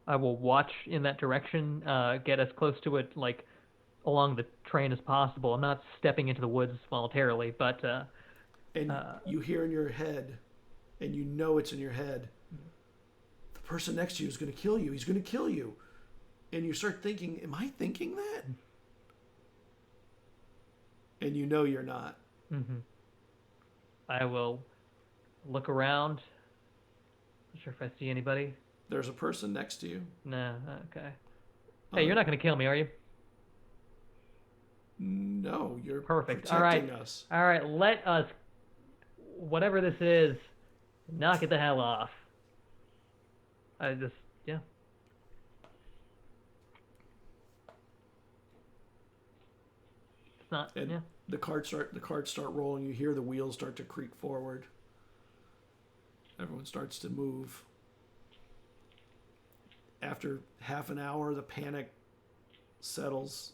I will watch in that direction, get as close to it, like, along the train as possible. I'm not stepping into the woods voluntarily, but... and you hear in your head, and you know it's in your head, the person next to you is going to kill you. He's going to kill you. And you start thinking, am I thinking that? And you know you're not. Mm-hmm. I will look around. Not sure if I see anybody. There's a person next to you. No, okay. Hey, you're not going to kill me, are you? No, you're perfect. Protecting us. All right, let us, whatever this is, knock it the hell off. Yeah. It's not, and yeah. The carts start rolling. You hear the wheels start to creak forward. Everyone starts to move. After half an hour, the panic settles.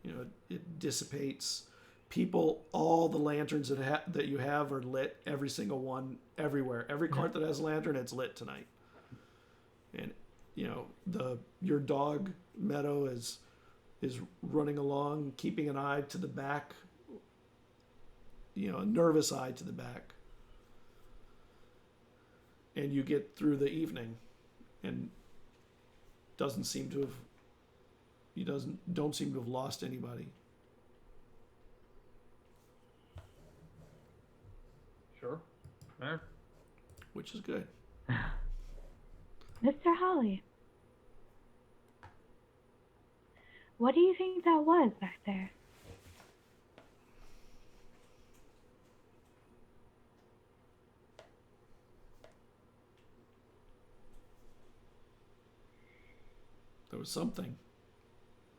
It dissipates. People, all the lanterns that you have are lit. Every single one, everywhere. Every cart that has a lantern, it's lit tonight. And your dog Meadow is running along, keeping an eye to the back. A nervous eye to the back. And you get through the evening, and don't seem to have lost anybody. Sure. Yeah. Which is good. Mr. Holly, what do you think that was back there? There was something.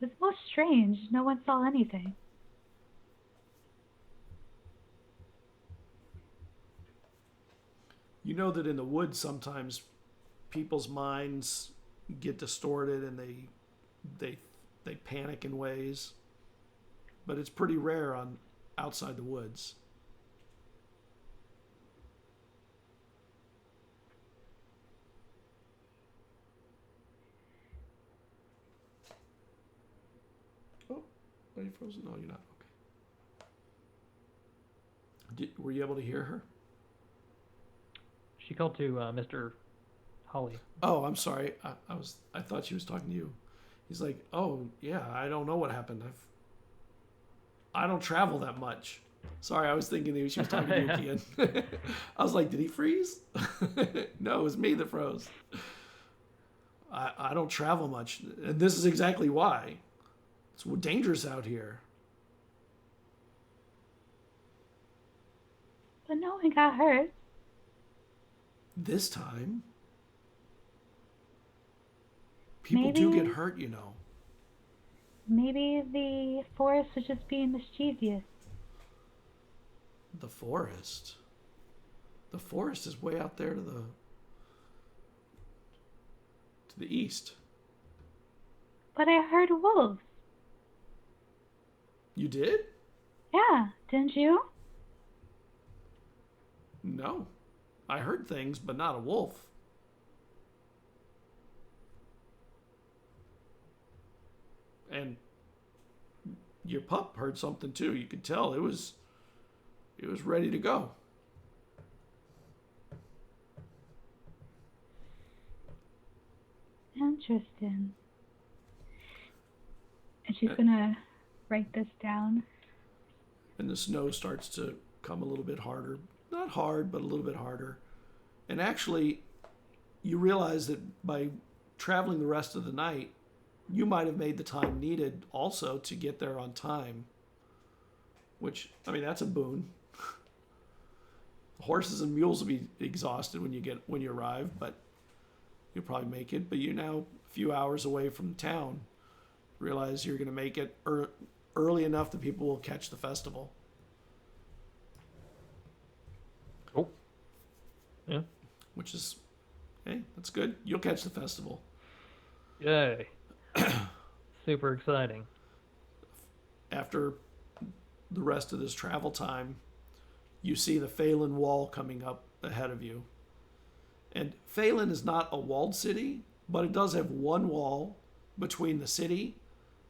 It was most strange. No one saw anything. You know that in the woods sometimes people's minds get distorted and they panic in ways, but it's pretty rare on outside the woods. Oh, are you frozen? No, you're not. Okay. Were you able to hear her? She called to Mr. Holly. Oh, I'm sorry. I thought she was talking to you. He's like, oh yeah, I don't know what happened. I don't travel that much. Sorry, I was thinking that she was talking to you, Kienn. I was like, did he freeze? No, it was me that froze. I don't travel much, and this is exactly why. It's dangerous out here. But no one got hurt. This time, people do get hurt, Maybe the forest was just being mischievous. The forest? The forest is way out there to the east. But I heard wolves. You did? Yeah, didn't you? No. I heard things, but not a wolf. And your pup heard something too. You could tell it was it was ready to go. Interesting. And she's gonna write this down. And the snow starts to come a little bit harder. Not hard, but a little bit harder. And actually, you realize that by traveling the rest of the night, you might have made the time needed also to get there on time. Which, I mean, that's a boon. Horses and mules will be exhausted when you arrive, but you'll probably make it. But you're now a few hours away from town. Realize you're going to make it early enough that people will catch the festival. Oh. Yeah. Which is, hey, that's good. You'll catch the festival. Yay. Super exciting. After the rest of this travel time, you see the Phelan Wall coming up ahead of you. And Phelan is not a walled city, but it does have one wall between the city,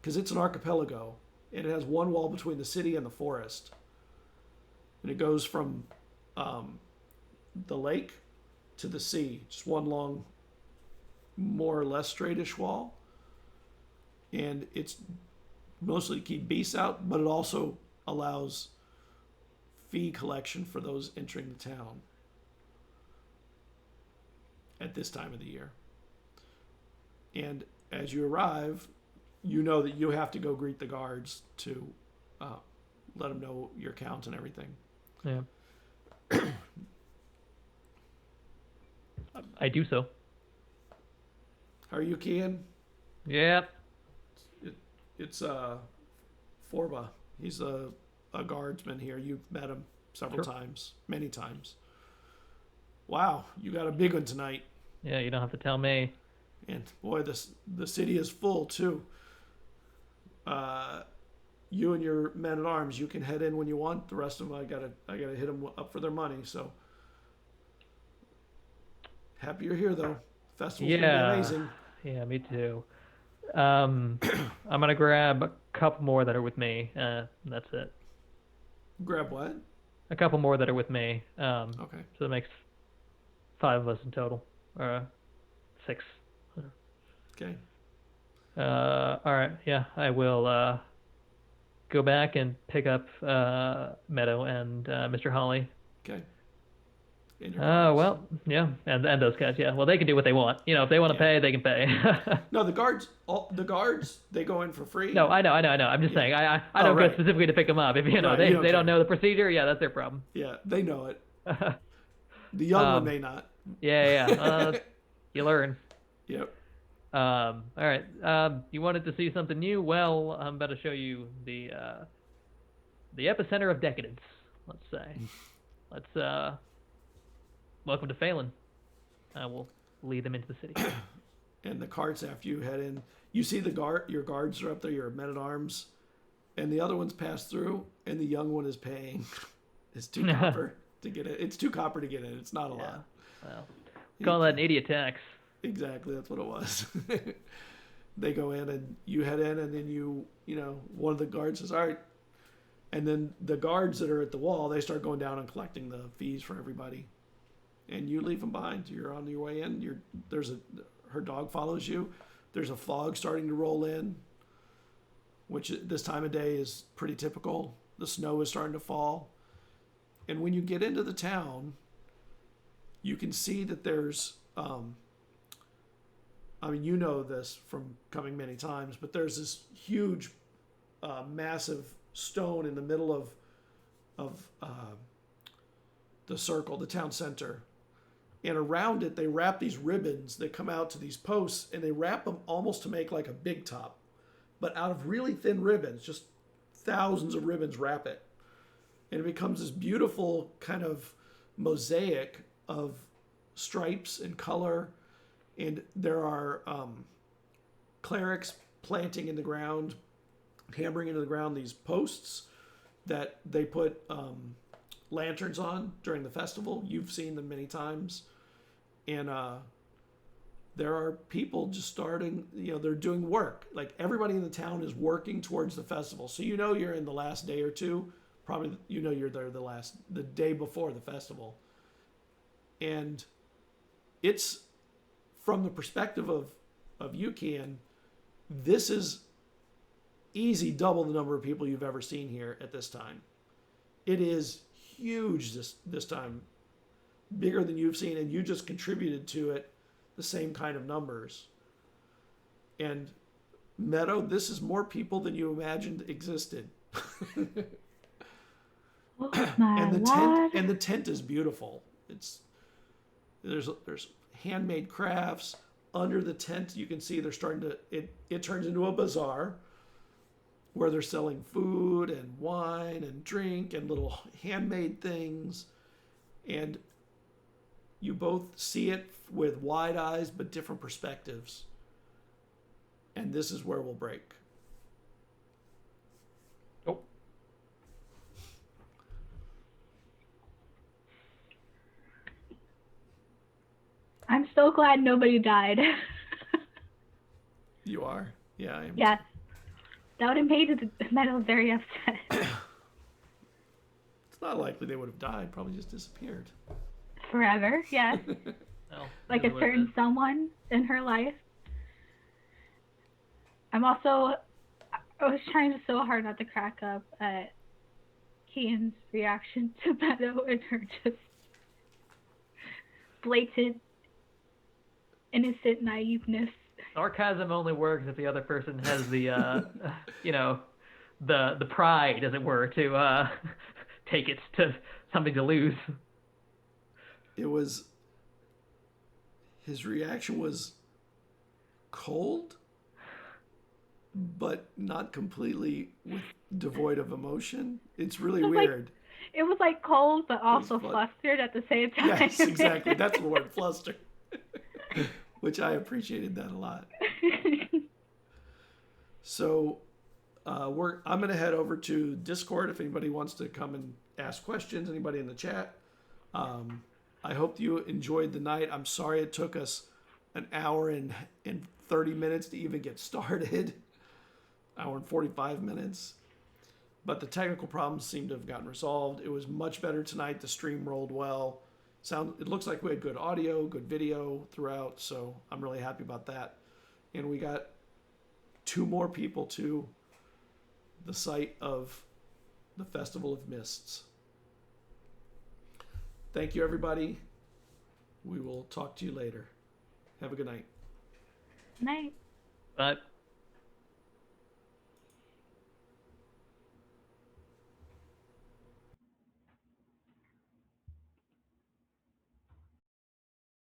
because it's an archipelago, and it has one wall between the city and the forest. And it goes from the lake to the sea, just one long, more or less straightish wall. And it's mostly to keep beasts out, but it also allows fee collection for those entering the town at this time of the year. And as you arrive, you know that you have to go greet the guards to let them know your count and everything. Yeah. I do so. How are you, Kienn? Yep. It's Forba. He's a guardsman here. You've met him several times, many times. Wow, you got a big one tonight. Yeah, you don't have to tell me. And boy, the city is full too. You and your men at arms, you can head in when you want. The rest of them, I gotta hit them up for their money. So happy you're here, though. Festival's gonna be amazing. Yeah, me too. I'm gonna grab a couple more that are with me. That's it. Grab what? A couple more that are with me. Okay. So that makes 5 of us in total. 6. Okay. All right. Yeah, I will go back and pick up Meadow and Mr. Holly. Okay. Well, yeah, and those guys, yeah. Well, they can do what they want. You know, if they want to pay, they can pay. No, the guards, they go in for free. No, I know. I'm just saying, I don't go specifically to pick them up. If they don't know the procedure, yeah, that's their problem. Yeah, they know it. The young one may not. Yeah. You learn. Yep. All right. You wanted to see something new? Well, I'm about to show you the epicenter of decadence. Let's say. Welcome to Phelan. I will lead them into the city. And the carts, after you head in, you see your guards are up there, your men-at-arms, and the other ones pass through, and the young one is paying. It's 2 copper to get it. It's 2 copper to get in. It's not a lot. Well, call that an idiot tax. Exactly, that's what it was. They go in, and you head in, and then you know, one of the guards says, all right. And then the guards that are at the wall, they start going down and collecting the fees for everybody. And you leave them behind. You're on your way in. Her dog follows you. There's a fog starting to roll in, which this time of day is pretty typical. The snow is starting to fall. And when you get into the town, you can see that there's, you know this from coming many times, but there's this huge, massive stone in the middle of the circle, the town center. And around it, they wrap these ribbons that come out to these posts, and they wrap them almost to make like a big top. But out of really thin ribbons, just thousands of ribbons wrap it. And it becomes this beautiful kind of mosaic of stripes and color. And there are clerics planting in the ground, hammering into the ground these posts that they put lanterns on during the festival. You've seen them many times. And there are people just starting, they're doing work. Like everybody in the town is working towards the festival. So you're in the last day or two Probably, you're there the day before the festival. And it's from the perspective of you, Kienn, this is easy double the number of people you've ever seen here at this time. It is huge this time, bigger than you've seen, and you just contributed to it the same kind of numbers. And Meadow, this is more people than you imagined existed. Oh my Lord. And the tent is beautiful. There's handmade crafts under the tent. You can see they're starting to it turns into a bazaar where they're selling food and wine and drink and little handmade things. And you both see it with wide eyes but different perspectives. And this is where we'll break. Oh. I'm so glad nobody died. You are? Yeah, I am. Yes. That would have made Meadow very upset. It's not likely they would have died. Probably just disappeared. Forever, yes. Well, Like a certain someone in her life. I was trying so hard not to crack up at Kienn's reaction to Meadow and her just blatant, innocent naiveness. Sarcasm only works if the other person has the, the pride, as it were, to take it to something to lose. His reaction was cold, but not completely devoid of emotion. It's really weird. It was like cold, but also flustered at the same time. Yes, exactly. That's the word, flustered. Which I appreciated that a lot. So I'm going to head over to Discord if anybody wants to come and ask questions, anybody in the chat. I hope you enjoyed the night. I'm sorry it took us an hour and 30 minutes to even get started. Hour and 45 minutes. But the technical problems seem to have gotten resolved. It was much better tonight. The stream rolled well. It looks like we had good audio, good video throughout, so I'm really happy about that. And we got 2 more people to the site of the Festival of Mists. Thank you, everybody. We will talk to you later. Have a good night. Night. But